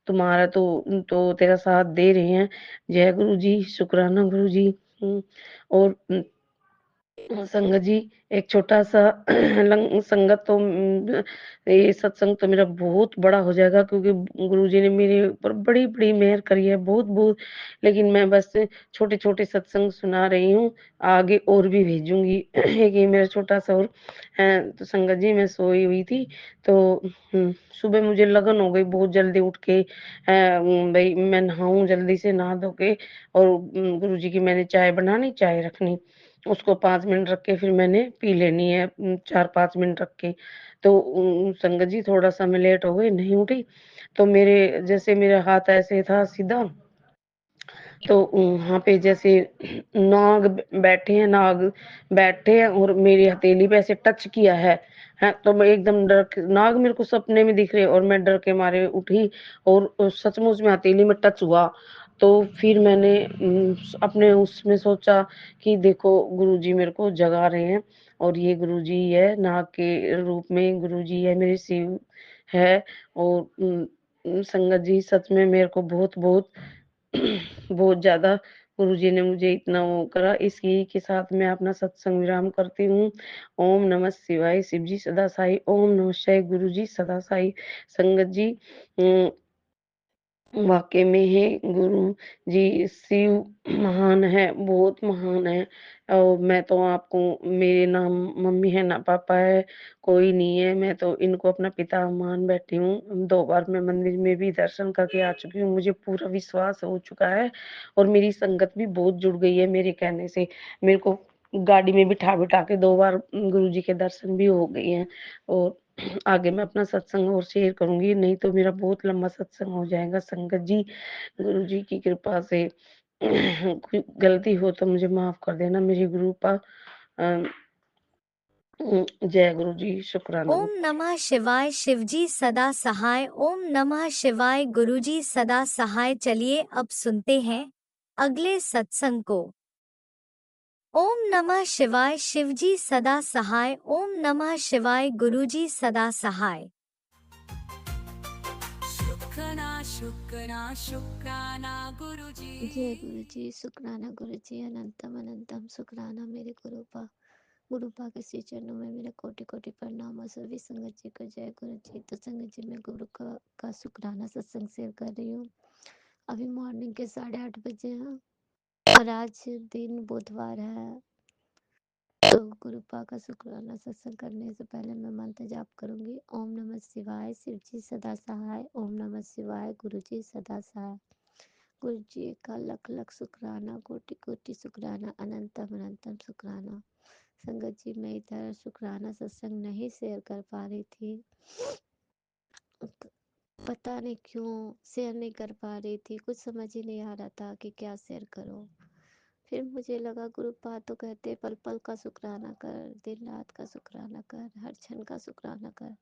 तुम्हारा, तो तेरा साथ दे रहे हैं। जय गुरु जी, शुक्राना गुरु जी। और संगत जी, एक छोटा-सा लंग संगत तो ये सत्संग तो मेरा बहुत बड़ा हो जाएगा, क्योंकि गुरुजी ने मेरे ऊपर बड़ी-बड़ी मेहर करी है, बहुत-बहुत। लेकिन मैं बस छोटे-छोटे सत्संग सुना रही हूँ, आगे और भी भेजूँगी। एक ये मेरा छोटा-सा और तो संगत जी, मैं सोई हुई थी, तो सुबह मुझे लगन हो गई बहुत जल्दी उठ के, भई मैं नहाऊँ जल्दी से, नहा धो के, और गुरुजी की मैंने चाय बनानी, चाय रखनी। उसको 5 मिनट रख के फिर मैंने पी लेनी है, 4-5 मिनट रख के। तो संगत जी, थोड़ा-सा मैं लेट हो गई, नहीं उठी, तो जैसे मेरा हाथ ऐसे था सीधा, तो वहाँ पे जैसे नाग बैठे हैं और मेरी हथेली पे ऐसे टच किया है, तो मैं एकदम डर के, नाग मेरे को सपने में दिख रहे और मैं डर के मारे उठी, और सचमुच में हथेली में टच हुआ। तो फिर मैंने अपने उसमें सोचा कि देखो, गुरुजी मेरे को जगा रहे हैं, और ये गुरुजी है, नाग के रूप में गुरुजी है, मेरे शिव है। और संगत जी, सच में मेरे को बहुत-बहुत बहुत ज़्यादा गुरुजी ने मुझे इतना वो करा। इसी के साथ मैं अपना सत्संग विराम करती हूँ। ओम नमः शिवाय। शिव जी सदा साई। ओम नमः शिवाय। गुरु जी सदा साई। संगत जी, उम, वाक़ई में ही गुरु जी शिव महान है, बहुत महान है। और मैं तो आपको, मेरे ना मम्मी है ना पापा है, कोई नहीं है। मैं तो इनको अपना पिता मान बैठी हूँ। 2 बार मैं मंदिर में भी दर्शन करके आ चुकी हूँ। मुझे पूरा विश्वास हो चुका है, और मेरी संगत भी बहुत जुड़ गई है मेरे कहने से। मेरे को गाड़ी में बिठा-बिठा के 2 बार गुरुजी के दर्शन भी हो गए हैं। और आगे मैं अपना सत्संग और शेयर करूँगी, नहीं तो मेरा बहुत लंबा सत्संग हो जाएगा। संगत जी, गुरुजी की कृपा से कोई गलती हो तो मुझे माफ़ कर देना। मेरी अ, जय गुरु जी, शुक्राना। ओम नमः शिवाय। शिवजी सदा सहाय। ओम नमः शिवाय। गुरुजी सदा सहाय। चलिए अब सुनते हैं अगले सत्संग को। ओम नमः शिवाय। शिवजी सदा सहाय। ओम नमः शिवाय। गुरुजी सदा सहाय। शुक्राना गुरुजी। जय गुरु जी, शुक्राना गुरु जी, अनंतम अनंतम शुक्राना मेरे गुरुपा के श्री चरणों में मेरा कोटि कोटि प्रणाम। और सभी संगत जी को जय गुरु जी। तो संगत जी, मैं गुरु का शुक्राना सत्संग शेयर कर रही हूँ। अभी मॉर्निंग के 8:30 बजे हैं, और आज दिन बुधवार है। तो गुरुपा का शुक्राना सत्संग करने से पहले मैं मंत्र जाप करूंगी। ओम नमः शिवाय। शिव जी सदा सहाय। ओम नमः शिवाय। गुरु जी सदा सहाय। गुरु जी का लख लख शुक्राना, कोटि कोटि शुक्राना, अनंतम अनंतम शुक्राना। संगत जी, मैं इधर शुक्राना सत्संग नहीं शेयर कर पा रही थी, पता नहीं क्यों शेयर नहीं कर पा रही थी। कुछ समझ ही नहीं आ रहा था कि क्या शेयर करूं। फिर मुझे लगा, गुरुपा तो कहते पल पल का शुक्राना कर, दिन रात का शुक्राना कर, हर क्षण का शुक्राना कर,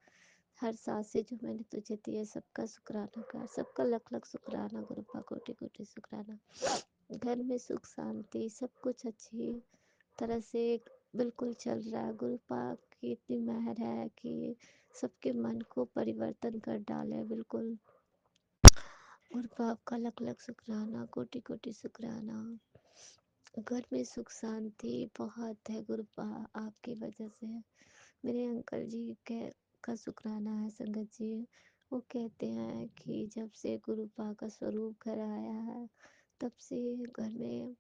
हर सांसें जो मैंने तुझे दी है सबका शुक्राना कर, सबका लख लख शुक्राना। गुरुपा कोटि कोटि शुक्राना। घर में सुख शांति सब कुछ अच्छी तरह से बिल्कुल चल रहा है। गुरुपा की इतनी मेहर है कि सबके मन को परिवर्तन कर डाले बिल्कुल। गुरुपा आपका लख लख शुक्राना, कोटि कोटि शुक्राना। घर में सुख शांति बहुत है गुरुपा, आपकी वजह से। मेरे अंकल जी के का शुक्राना है संगत जी। वो कहते हैं कि जब से गुरुपा का स्वरूप घर आया है, तब से घर में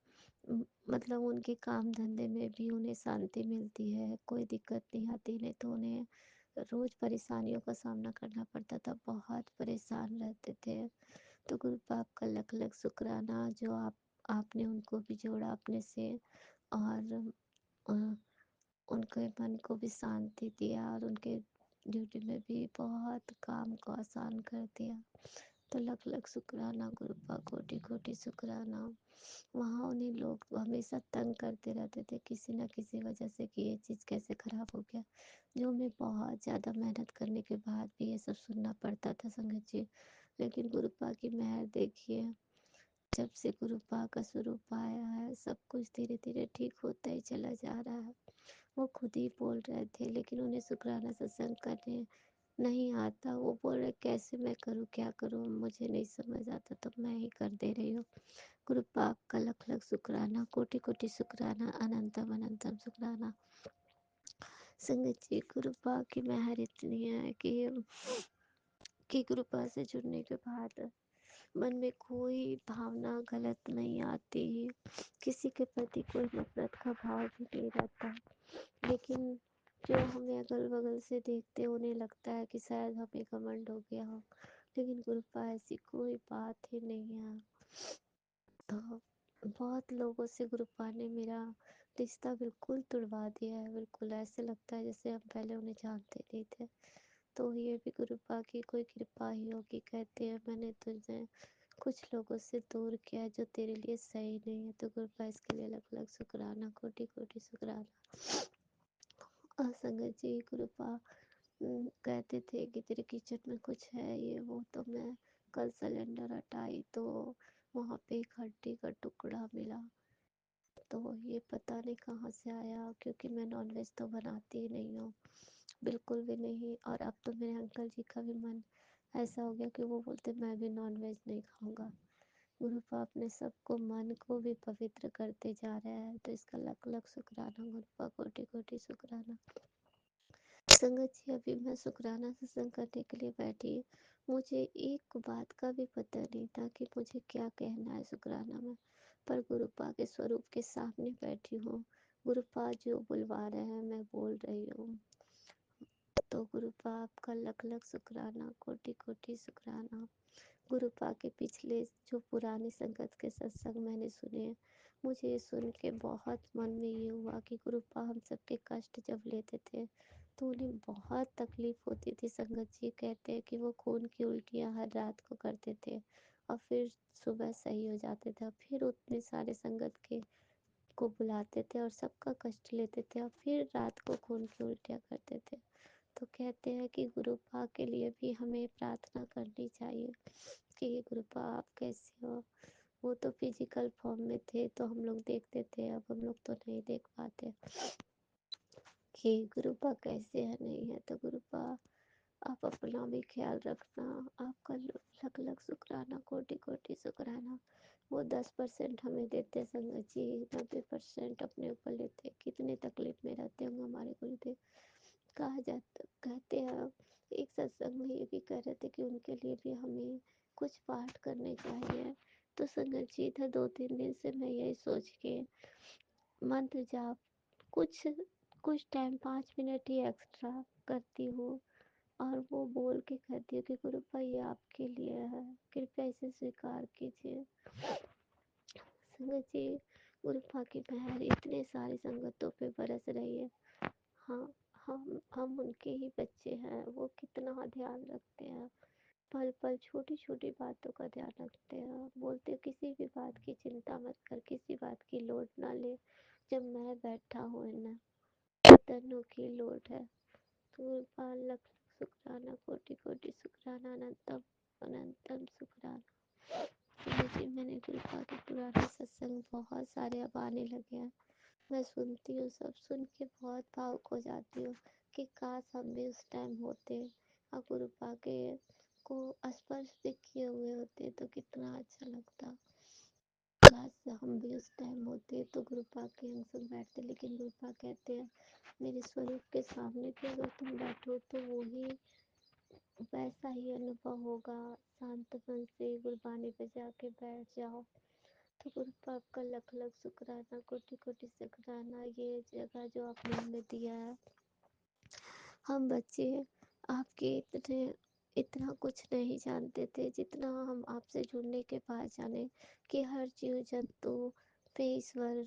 मतलब उनके काम धंधे में भी उन्हें शांति मिलती है, कोई दिक्कत नहीं आती। नहीं तो उन्हें रोज परेशानियों का सामना करना पड़ता था, बहुत परेशान रहते थे। तो गुरुपा आपका लख लख शुक्राना, जो आपने उनको भी जोड़ा अपने से, और उनके मन को भी शांति दिया, और उनके ड्यूटी में भी बहुत काम को आसान कर दिया। तो लख लख शुक्राना गुरुपा, कोटि कोटि शुक्राना। वहाँ उन्हें लोग हमेशा तंग करते रहते थे किसी न किसी वजह से, कि ये चीज़ कैसे खराब हो गया, जो हमें बहुत ज़्यादा मेहनत करने के बाद भी ये सब सुनना पड़ता था संगत जी। लेकिन गुरुपा की मेहर देखिए, जब से गुरुपा का स्वरूप आया है, सब कुछ धीरे धीरे ठीक होता ही चला जा रहा है। वो खुद ही बोल रहे थे, लेकिन उन्हें शुक्राना सत्संग करने नहीं आता। वो बोल रहे कैसे मैं करूँ, क्या करूँ, मुझे नहीं समझ आता, तो मैं ही कर दे रही हूँ। गुरुपा आपका लख लख शुक्राना, कोटि कोटि शुक्राना, अनंतम अनंतम शुक्राना। संगत जी, गुरुपा की मेहर इतनी है कि गुरुपा से जुड़ने के बाद मन में कोई भावना गलत नहीं आती, किसी के प्रति कोई नफरत का भाव भी नहीं रहता। लेकिन जो हमें अगल बगल से देखते हैं उन्हें लगता है कि शायद हमें घमंड हो गया हो, लेकिन गुरुपा ऐसी कोई बात ही नहीं है। तो बहुत लोगों से गुरुपा ने मेरा रिश्ता बिल्कुल तुड़वा दिया है, बिल्कुल ऐसे लगता है जैसे हम पहले उन्हें जानते नहीं थे। तो ये भी गुरुपा की कोई कृपा ही होगी। कहते हैं मैंने तुझे कुछ लोगों से दूर किया जो तेरे लिए सही नहीं है, तो गुरुपा इसके लिए लख लख शुक्राना, कोटि कोटि शुक्राना। और संगत जी, गुरुपा कहते थे कि तेरे किचन में कुछ है ये वो, तो मैं कल सिलेंडर हटाई तो वहाँ पे एक हड्डी का टुकड़ा मिला। तो ये पता नहीं कहाँ से आया, क्योंकि मैं नॉनवेज तो बनाती ही नहीं हूँ, बिल्कुल भी नहीं। और अब तो मेरे अंकल जी का भी मन ऐसा हो गया कि वो बोलते मैं भी नॉनवेज नहीं खाऊंगा। गुरुपा अपने सबको मन को भी पवित्र करते जा रहा है, तो इसका लख लख शुक्राना गुरुपा, कोटि कोटि शुक्राना। संगत जी, अभी मैं शुक्राना सत्संग करने के लिए बैठी, मुझे एक बात का भी पता नहीं था कि मुझे क्या कहना है शुक्राना में, पर गुरुपा के स्वरूप के सामने बैठी हूँ। गुरुपा जो बुलवा रहे हैं मैं बोल रही हूँ। तो गुरुपा आपका लख लख शुक्राना, कोटि कोटि शुक्राना। गुरुपा के पिछले जो पुराने संगत के सत्संग मैंने सुने, मुझे ये सुन के बहुत मन में ये हुआ कि गुरुपा हम सबके कष्ट जब लेते थे तो उन्हें बहुत तकलीफ होती थी। संगत जी कहते हैं कि वो खून की उल्टियाँ हर रात को करते थे और फिर सुबह सही हो जाते थे, और फिर उतने सारे संगत के को बुलाते थे और सबका कष्ट लेते थे और फिर रात को खून की उल्टियाँ करते थे। तो कहते हैं कि गुरुपा के लिए भी हमें प्रार्थना करनी चाहिए कि गुरुपा आप कैसे हो। वो तो फिजिकल फॉर्म में थे तो हम लोग देखते थे, अब हम लोग तो नहीं देख पाते कि गुरुपा कैसे है नहीं है। तो गुरुपा आप अपना भी ख्याल रखना, आपका लख लख शुक्राना, कोटि कोटि शुक्राना। वो 10% हमें देते संगत जी, 90% अपने ऊपर लेते। कितने तकलीफ में रहते होंगे हमारे गुरुदेव। कहा जाता कहते हैं, एक सत्संग में ये भी कह रहे थे कि उनके लिए भी हमें कुछ पाठ करने चाहिए। तो संगत जी, था 2-3 दिन से मैं यही सोच के मंत्र जाप कुछ कुछ टाइम 5 मिनट ही एक्स्ट्रा करती हूँ और वो बोल के कहती हूँ कि गुरुपा ये आपके लिए है, कृपया इसे स्वीकार कीजिए। संगत जी, गुरुपा की मेहर इतने सारी संगतों पे बरस रही है। हाँ, हम उनके ही बच्चे हैं। वो कितना ध्यान रखते हैं, पल पल छोटी छोटी बातों का ध्यान रखते हैं। बोलते किसी भी बात की चिंता मत कर, किसी बात की लोड ना ले, जब मैं बैठा हूँ ना, तनु की लोड है। तो लख लख शुक्राना, कोटि कोटि शुक्राना, अनंतम अनंतम शुक्राना। जी, मैंने गुरुपा के पुराने सत्संग बहुत सारे अब आने लगे हैं, मैं सुनती हूँ, सब सुन के बहुत भावुक हो जाती हूँ कि काश हम भी उस टाइम होते और गुरुपा के को स्पर्श भी किए हुए होते तो कितना अच्छा लगता। काश हम भी उस टाइम होते तो गुरुपा के अंग संग बैठते। लेकिन गुरुपा कहते हैं मेरे स्वरूप के सामने भी अगर तुम बैठो तो वो ही वैसा ही अनुभव होगा। शांत मन से गुरबानी बजा के बैठ जाओ। तो गुरुपा आपका लख लख शुक्राना, कोटि कोटि शुक्राना, ये जगह जो आपने हमें दिया है। हम बच्चे आपके इतना कुछ नहीं जानते थे जितना हम आपसे जुड़ने के बाद जाने कि हर जीव जंतु पे ईश्वर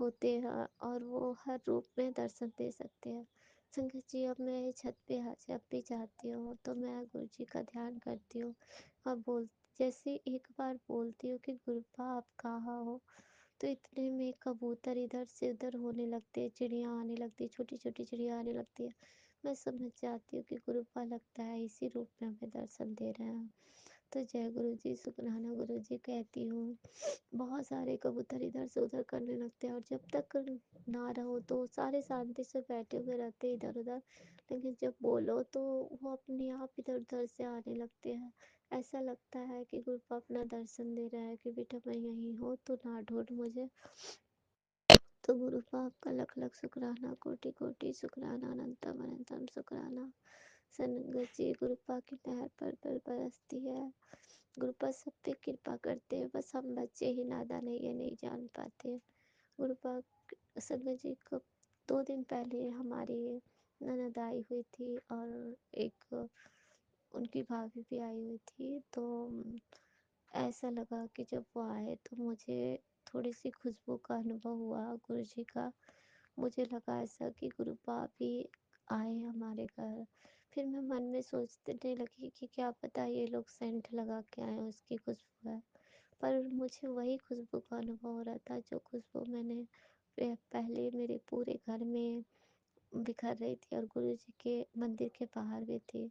होते हैं और वो हर रूप में दर्शन दे सकते हैं। संगत जी, अब मैं छत पे जब भी जाती हूँ तो मैं गुरु जी का ध्यान करती हूँ और जैसे एक बार बोलती हूँ कि गुरुपा आप कहाँ हो, तो इतने में कबूतर इधर से उधर होने लगते हैं, चिड़िया आने लगती है, छोटी छोटी चिड़िया आने लगती है। मैं समझ जाती हूँ कि गुरुपा लगता है इसी रूप में हमें दर्शन दे रहे हैं। तो जय गुरु जी, शुक्राना गुरु जी कहती हूँ। बहुत सारे कबूतर इधर से उधर करने लगते हैं और जब तक ना रहो तो सारे शांति से बैठे हुए रहते इधर उधर, लेकिन जब बोलो तो वो अपने आप इधर उधर से आने लगते हैं। ऐसा लगता है कि गुरु बाबा अपना दर्शन दे रहा है कि बेटा मैं यहीं हूँ तो ना ढूंढ मुझे। तो गुरु बाप का लख लख शुक्राना, कोटि कोटि शुक्राना, अनंतम अनंतम शुक्राना। संगत जी, गुरु पाक की मेहर पर बरसती है। गुरु पाक सब पे कृपा करते हैं, बस हम बच्चे ही नादान है, ये नहीं जान पाते। गुरु पाक संगत जी को 2 दिन पहले हमारी ननद आई हुई थी और एक उनकी भाभी भी आई हुई थी। तो ऐसा लगा कि जब वो आए तो मुझे थोड़ी सी खुशबू का अनुभव हुआ गुरु जी का। मुझे लगा ऐसा कि गुरु बाप भी आए हमारे घर। फिर मैं मन में सोचने लगी कि क्या पता ये लोग सेंट लगा के आए उसकी खुशबू है। पर मुझे वही खुशबू का अनुभव हो रहा था जो खुशबू मैंने पहले मेरे पूरे घर में बिखर रही थी और गुरु जी के मंदिर के बाहर भी थी।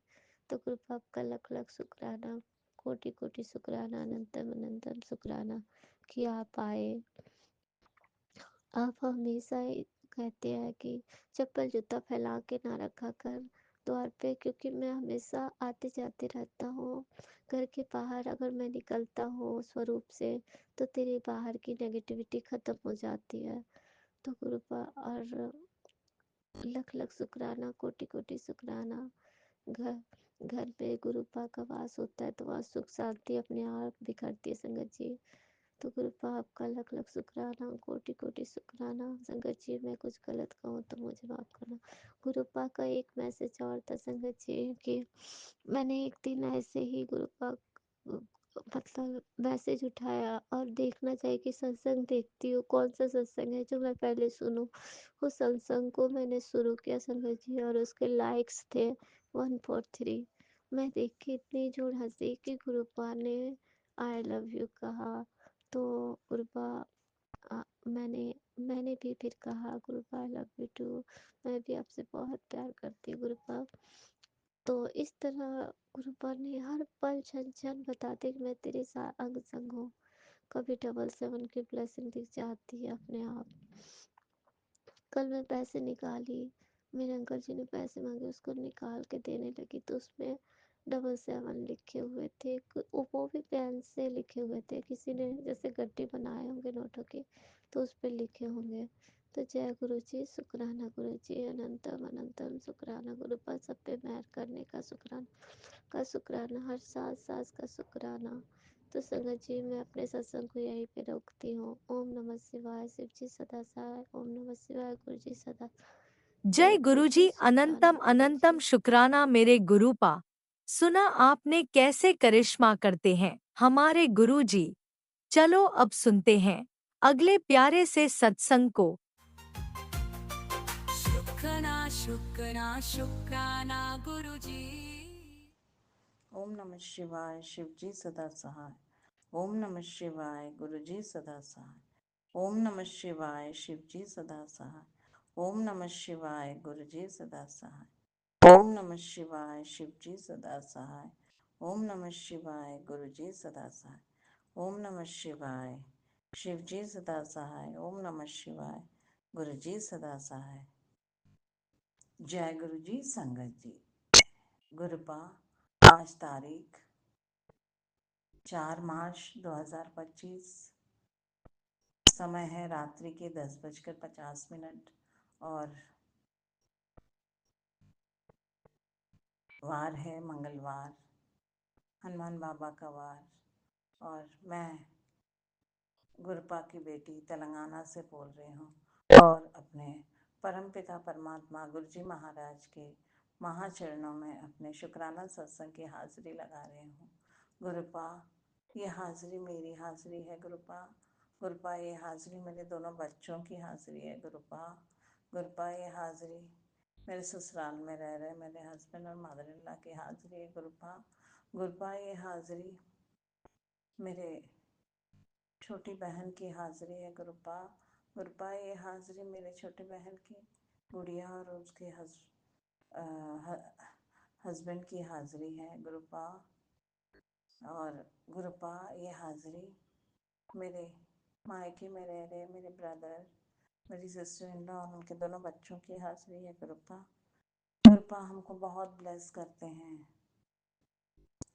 तो गुरु बाप का लख लख शुक्राना, कोटि कोटि शुक्राना, अनंतम अनंतम शुक्राना कि आप आए। आप हमेशा ही कहते हैं कि चप्पल जूता फैला के ना रखा कर द्वार पे, क्योंकि मैं हमेशा आते जाते रहता हूँ घर के बाहर। अगर मैं निकलता हूँ स्वरूप से तो तेरे बाहर की नेगेटिविटी खत्म हो जाती है। तो गुरु और लख लख शुक्राना, कोटि कोटि शुक्राना। घर घर पे गुरु का वास होता है तो वहाँ सुख शांति अपने आप बिखरती है संगत जी। तो गुरु आपका लख लख शुक्राना, कोटि कोटि शुक्राना। संगत जी मैं कुछ गलत कहूँ तो मुझे माफ करना। गुरु का एक मैसेज और था संगत जी कि मैंने एक दिन ऐसे ही मतलब मैसेज उठाया और देखना चाहिए कि सत्संग देखती हूँ कौन सा सत्संग है जो मैं पहले सुनूं। उस सत्संग को मैंने शुरू किया संगत जी और उसके लाइक्स थे 143। मैं देख के इतनी जोर हंसी कि गुरुपा ने आई लव यू कहा। तो गुरुपा मैंने मैंने भी फिर कहा गुरुपा आई लव यू टू, मैं भी आपसे बहुत प्यार करती हूँ गुरुपा। तो इस तरह गुरुपा ने हर पल क्षण क्षण बताते कि मैं तेरे साथ अंग संग हूँ। कभी 777 की ब्लेसिंग दिख जाती है अपने आप। कल मैं पैसे निकाली, मेरे अंकल जी ने पैसे मांगे, उसको निकाल के देने लगी तो उसमें 777 लिखे हुए थे। वो भी पेन से लिखे हुए थे, किसी ने जैसे गड्ढे बनाए होंगे नोटों के तो उस पर लिखे होंगे। तो जय गुरु जी, शुक्राना गुरु जी, अनंतम अनंतम शुक्राना गुरु पर सब पे मेहर करने का शुक्राना, हर सांस सांस का शुक्राना। तो संगत जी मैं अपने सत्संग को यहीं पे रोकती हूँ। ओम नमः शिवाय, शिव जी सदा सहाय। ओम नमः शिवाय, गुरु जी सदा। जय गुरु जी, शुक्राना अनंतम गुरु अनंतम जी। शुक्राना मेरे गुरुपा। सुना आपने कैसे करिश्मा करते हैं हमारे गुरु जी। चलो अब सुनते हैं अगले प्यारे से सत्संग को। शुक्राना शुक्राना शुक्राना गुरु जी। ओम नमः शिवाय, शिव जी सदा सहाय। ओम नमः शिवाय, गुरु जी सदा सहाय। ओम नमः शिवाय, शिव जी सदा सहाय। ओम नमः शिवाय, गुरु जी सदा सहाय। ओम नमः शिवाय, शिव जी सदा सहाय। ओम नमः शिवाय, गुरु जी सदा सहाय। ओम नमः शिवाय, शिव जी सदा सहाय। ओम नमः शिवाय, गुरु जी सदा सहाय। जय गुरु जी, संगत जी। गुरुपा आज तारीख 4 मार्च 2025, समय है रात्रि के 10:50 और वार है मंगलवार, हनुमान बाबा का वार। और मैं गुरुपा की बेटी तेलंगाना से बोल रही हूँ और अपने परमपिता परमात्मा गुरु जी महाराज के महाचरणों में अपने शुक्राना सत्संग की हाजिरी लगा रही हूँ। गुरुपा ये हाजिरी मेरी हाजिरी है गुरुपा। गुरुपा ये हाजिरी मेरे दोनों बच्चों की हाजिरी है गुरुपा। गुरुपा ये हाजिरी मेरे ससुराल में रह रहे मेरे हस्बैंड और मदर इन लॉ की हाजिरी है गुरुपा। गुरुपा ये हाजिरी मेरे छोटी बहन की हाजिरी है गुरुपा। गुरुपा ये हाजिरी मेरे छोटी बहन की गुड़िया और उसके हस्बैंड की हाजिरी है गुरुपा। और गुरुपा ये हाज़िरी मेरे मायके में रह रहे मेरे ब्रदर, मेरी सिस्टर इन लॉ और उनके दोनों बच्चों की हाज़िरी है गुरुपा। गुरुपा हमको बहुत ब्लेस करते हैं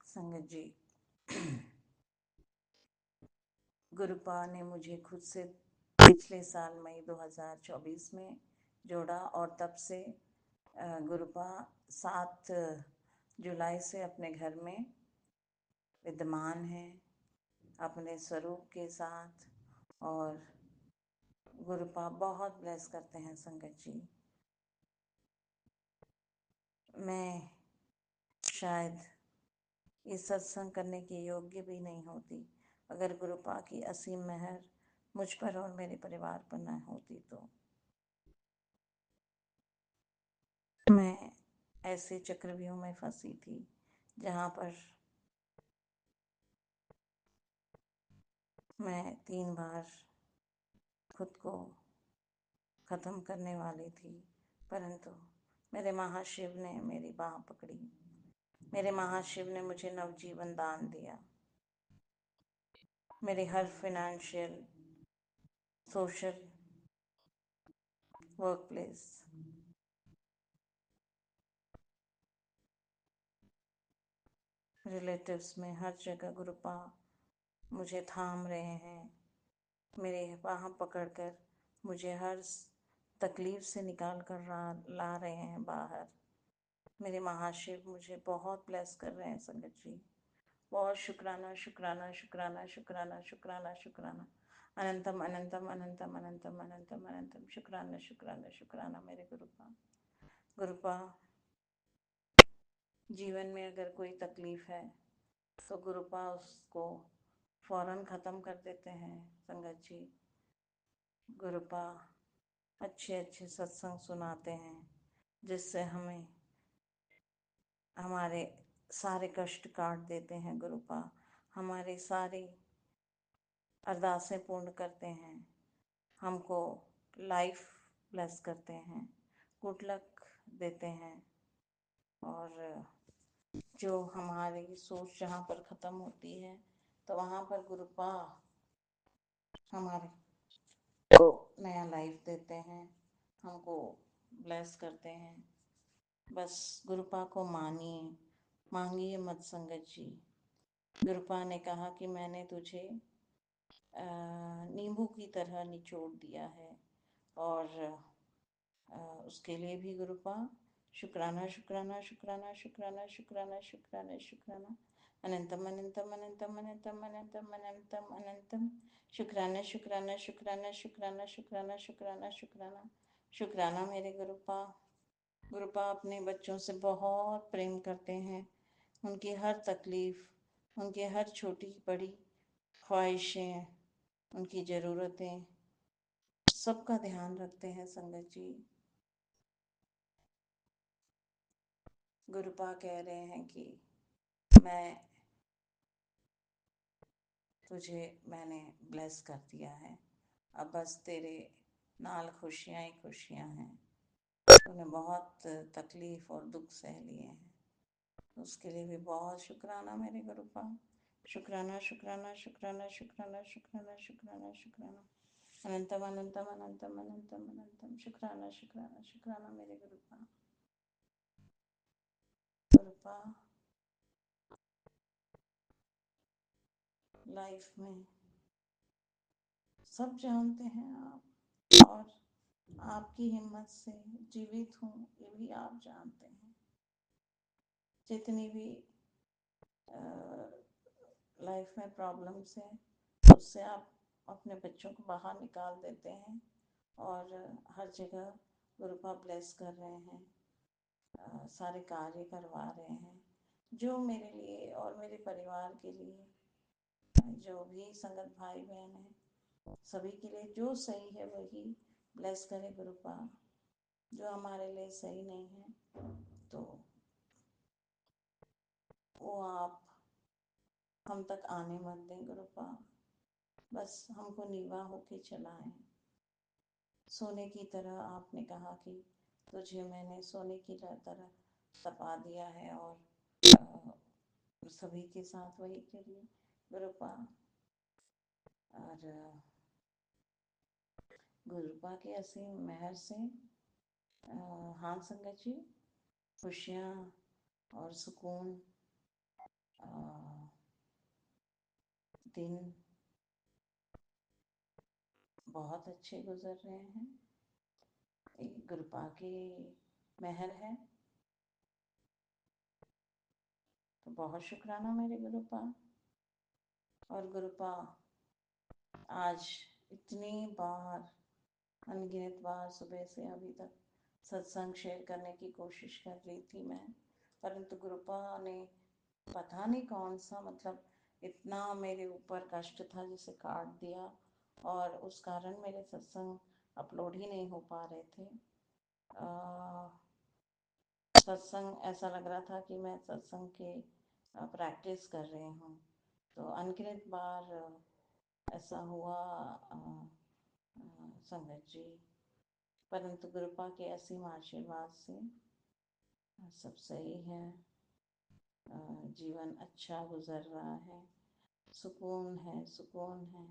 संगत जी। गुरुपा ने मुझे खुद से पिछले साल मई 2024 में जोड़ा और तब से गुरुपा 7 जुलाई से अपने घर में विद्यमान है अपने स्वरूप के साथ। और गुरुपा बहुत ब्लेस करते हैं संगत जी। मैं शायद ये सत्संग करने के योग्य भी नहीं होती अगर गुरुपा की असीम मेहर मुझ पर और मेरे परिवार पर न होती तो। मैं ऐसे चक्रव्यूह में फंसी थी जहाँ पर मैं 3 बार खुद को ख़त्म करने वाली थी, परंतु मेरे महाशिव ने मेरी बाह पकड़ी। मेरे महाशिव ने मुझे नवजीवन दान दिया। मेरे हर financial, social, workplace, relatives में हर जगह गुरुपा मुझे थाम रहे हैं, मेरे बाह पकड़कर मुझे हर तकलीफ से निकाल कर ला रहे हैं बाहर। मेरे महाशिव मुझे बहुत ब्लेस कर रहे हैं संगत जी। बहुत शुक्राना शुक्राना शुक्राना शुक्राना शुक्राना शुक्राना। अनंतम अनंतम अनंतम अनंतम अनंतम अनंतम शुक्राना शुक्राना शुक्राना मेरे गुरुपा। गुरुपा, जीवन में अगर कोई तकलीफ है तो गुरुपा उसको फौरन ख़त्म कर देते हैं संगत जी। गुरुपा अच्छे अच्छे सत्संग सुनाते हैं जिससे हमें हमारे सारे कष्ट काट देते हैं। गुरुपा हमारी सारी अरदासें पूर्ण करते हैं, हमको लाइफ ब्लेस करते हैं, गुड लक देते हैं। और जो हमारी सोच जहाँ पर ख़त्म होती है तो वहाँ पर गुरुपा हमारे को नया लाइफ देते हैं, हमको ब्लेस करते हैं। बस गुरुपा को मानिए, मांगिए मत संगत जी। गुरुपा ने कहा कि मैंने तुझे नींबू की तरह निचोड़ दिया है और उसके लिए भी गुरुपा शुक्राना शुक्राना शुक्राना शुक्राना शुक्राना शुक्राना शुक्राना। अनंतम अनंतम अनंतम अनंतम अनंतम अनंतम अनंतम शुक्राना शुक्राना शुक्राना शुक्राना शुक्राना शुक्राना शुक्राना शुक्राना मेरे गुरुपा। गुरुपा अपने बच्चों से बहुत प्रेम करते हैं, उनकी हर तकलीफ़, उनकी हर छोटी बड़ी ख्वाहिशें, उनकी ज़रूरतें सबका ध्यान रखते हैं संगत जी। गुरुपा कह रहे हैं कि मैंने ब्लेस कर दिया है, अब बस तेरे नाल खुशियाँ ही खुशियाँ हैं। तूने बहुत तकलीफ़ और दुख सह लिए हैं, उसके लिए भी बहुत शुक्राना मेरे गुरुपा। शुक्राना शुक्राना शुक्राना शुक्राना शुक्राना शुक्राना शुक्राना। अनंतम अनंतम अनंतम अनंतम अनंतम शुक्राना शुक्राना शुक्राना मेरे गुरुपा। गुरुपा लाइफ में सब जानते हैं आप, और आपकी हिम्मत से जीवित हूँ ये भी आप जानते हैं। जितनी भी लाइफ में प्रॉब्लम्स हैं उससे आप अपने बच्चों को बाहर निकाल देते हैं और हर जगह गुरुपा ब्लेस कर रहे हैं, सारे कार्य करवा रहे हैं जो मेरे लिए और मेरे परिवार के लिए, जो भी संगत भाई बहन हैं सभी के लिए जो सही है वही ब्लेस करे गुरुपा। जो हमारे लिए सही नहीं है तो वो आप हम तक आने मत दें गुरुपा। बस हमको नीवा होके चलाएं। सोने की तरह आपने कहा कि तुझे मैंने सोने की तरह तपा दिया है और सभी के साथ वही करिए गुरुपा। और गुरुपा की असीम मेहर से हाँ संगत जी, खुशियाँ और सुकून दिन बहुत अच्छे गुजर रहे हैं। एक गुरुपा की मेहर है, तो बहुत शुक्राना मेरे गुरुपा। और गुरुपा आज इतनी बार, अनगिनत बार सुबह से अभी तक सत्संग शेयर करने की कोशिश कर रही थी मैं, परंतु गुरुपा ने पता नहीं कौन सा मतलब इतना मेरे ऊपर कष्ट था जिसे काट दिया, और उस कारण मेरे सत्संग अपलोड ही नहीं हो पा रहे थे। सत्संग ऐसा लग रहा था कि मैं सत्संग के प्रैक्टिस कर रही हूँ, तो अनगिनत बार ऐसा हुआ संगत जी, परंतु गुरुपा के असीम आशीर्वाद से सब सही है। जीवन अच्छा गुजर रहा है, सुकून है, सुकून है।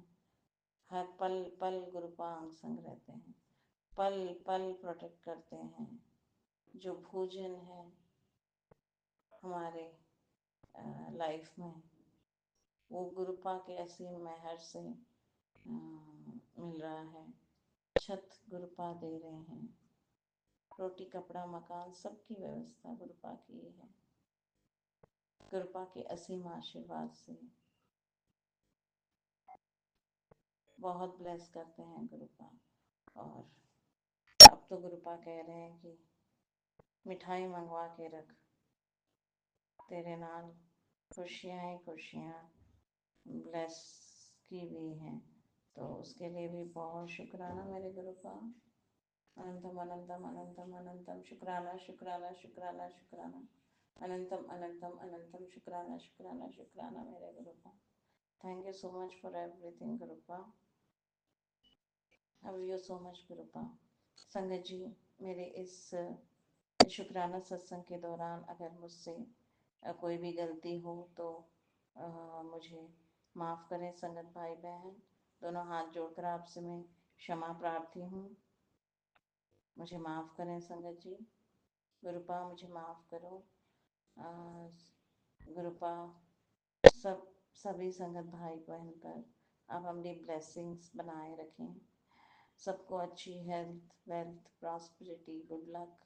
हर पल पल गुरुपा अंग संग रहते हैं, पल पल प्रोटेक्ट करते हैं। जो भोजन है हमारे लाइफ में, वो गुरुपा के असीम मेहर से मिल रहा है। छत गुरुपा दे रहे हैं, रोटी कपड़ा मकान सबकी व्यवस्था गुरुपा की है। गुरुपा के असीम आशीर्वाद से बहुत ब्लेस करते हैं गुरुपा। और अब तो गुरुपा कह रहे हैं कि मिठाई मंगवा के रख, तेरे नाल खुशियाँ ही खुशियाँ ब्लेस की भी हैं, तो उसके लिए भी बहुत शुक्राना मेरे गुरुपा। अनंतम अनंतम अनंतम अनंतम शुक्राना शुक्राना शुक्राना शुक्राना, अनंतम अनंतम अनंतम शुक्राना शुक्राना शुक्राना मेरे गुरुपा। Thank you so much for everything गुरुपा। लव यू सो मच गुरुपा। संगत जी, मेरे इस शुक्राना सत्संग के दौरान अगर मुझसे कोई भी गलती हो तो मुझे माफ़ करें संगत भाई बहन। दोनों हाथ जोड़कर आपसे मैं क्षमा प्रार्थी हूँ, मुझे माफ़ करें संगत जी। गुरुपा मुझे माफ़ करो। गुरुपा सभी संगत भाई बहन पर आप अपनी ब्लेसिंग्स बनाए रखें। सबको अच्छी health, wealth, prosperity, good luck,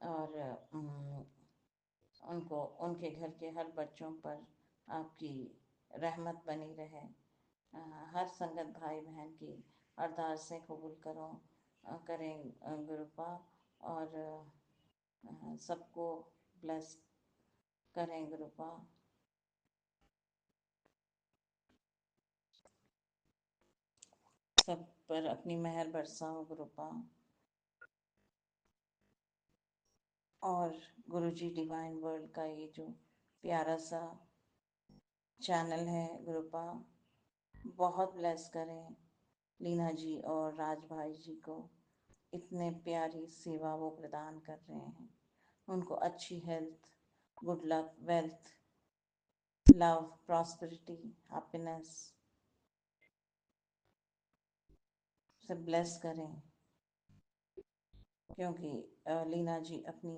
और उनको, उनके घर के हर बच्चों पर आपकी रहमत बनी रहे। हर संगत भाई बहन की अरदासें कबूल करें गुरुपा, और सबको ब्लेस करें गुरुपा। सब पर अपनी मेहर बरसाओ गुरुपा। और गुरुजी डिवाइन वर्ल्ड का ये जो प्यारा सा चैनल है गुरुपा, बहुत ब्लेस करें लीना जी और राज भाई जी को। इतने प्यारी सेवा वो प्रदान कर रहे हैं, उनको अच्छी health, good luck, wealth, love, prosperity, happiness से ब्लेस करें, क्योंकि लीना जी अपनी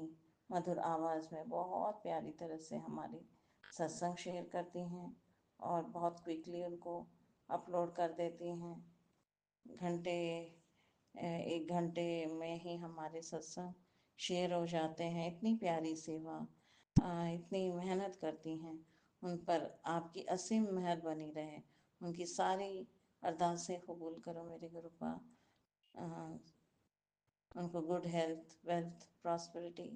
मधुर आवाज़ में बहुत प्यारी तरह से हमारी सत्संग शेयर करती हैं और बहुत क्विकली उनको अपलोड कर देती हैं। घंटे 1 घंटे में ही हमारे सत्संग शेयर हो जाते हैं। इतनी प्यारी सेवा, इतनी मेहनत करती हैं, उन पर आपकी असीम मेहर बनी रहे। उनकी सारी अरदासें कबूल करो मेरे गुरुपा। उनको good health, wealth, prosperity,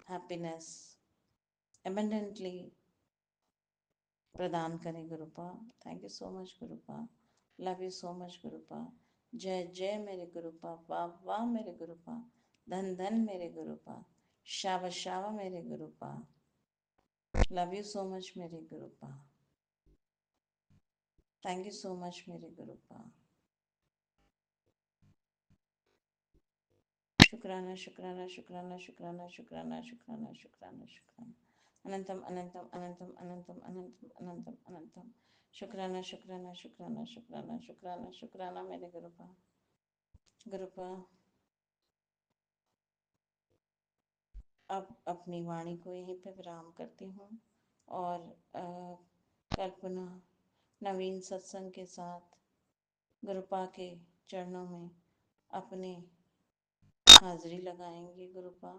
happiness abundantly प्रदान करें गुरुपा। थैंक यू सो मच गुरुपा। लव यू सो मच गुरुपा। जय जय मेरे गुरुपा, वाह वाह मेरे गुरुपा, धन धन मेरे गुरुपा, शावा शावा मेरे गुरुपा। लव यू सो मच मेरे गुरुपा। थैंक यू सो मच मेरे गुरुपा। शुक्राना शुक्राना शुक्राना शुक्राना शुक्राना शुक्राना शुक्राना शुक्राना अनंतम अनंतम अनंतम अनंतम अनंतम अनंतम अनंतम शुक्राना शुक्राना शुक्राना शुक्राना शुक्राना शुक्राना मेरे गुरुपा गुरुपा। अब अपनी वाणी को यहीं पे विराम करती हूँ और कल पुनः नवीन सत्संग के साथ गुरुपा के चरणों में अपनी हाजिरी लगाएंगे गुरुपा।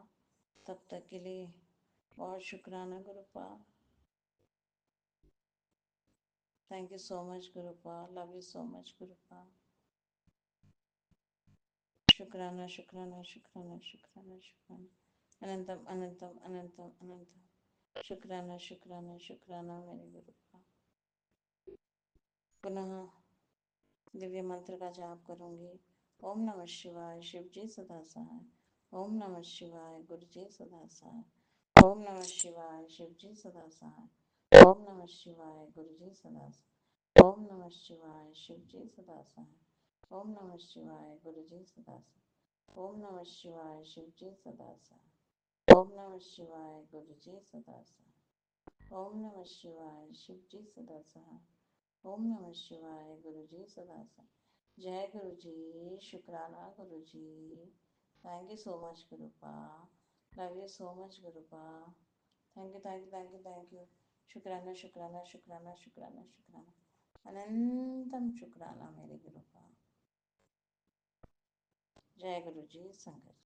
तब तक के लिए बहुत शुक्राना गुरुपा। थैंक यू सो मच गुरुपा। लव यू सो मच गुरुपा। शुक्राना शुक्राना शुक्राना शुक्राना शुक्राना अनंतम अनंतम अनंतम अनंतम शुक्राना शुक्राना शुक्राना मेरे गुरुपा। पुनः दिव्य मंत्र का जाप करूंगी। ओम नमः शिवाय शिव जी सदा सहाय। ओम नमः शिवाय गुरु जी सदा सहाय। ओम नमः शिवाय शिव जी सदा सहाय। ओम नमः शिवाय गुरु जी सदा सहाय। ओम नमः शिवाय शिव जी सदा सहाय। ओम नमः शिवाय गुरु जी सदा सहाय। ओम नमः शिवाय शिव जी सदा सहाय। ओम नमः शिवाय गुरु जी सदा सहाय। ओम नमः शिवाय शिव जी सदा सहाय। ओम नमः शिवाय गुरु जी सदा सहाय। जय गुरु जी। शुक्राना गुरु जी। थैंक यू सो मच गुरुपा। लव यू सो मच गुरुपा। Thank you thank you thank you thank you. शुक्राना शुक्राना शुक्राना शुक्राना शुक्राना अनंतम शुक्राना मेरे गुरुपा। जय गुरु जी। संगत।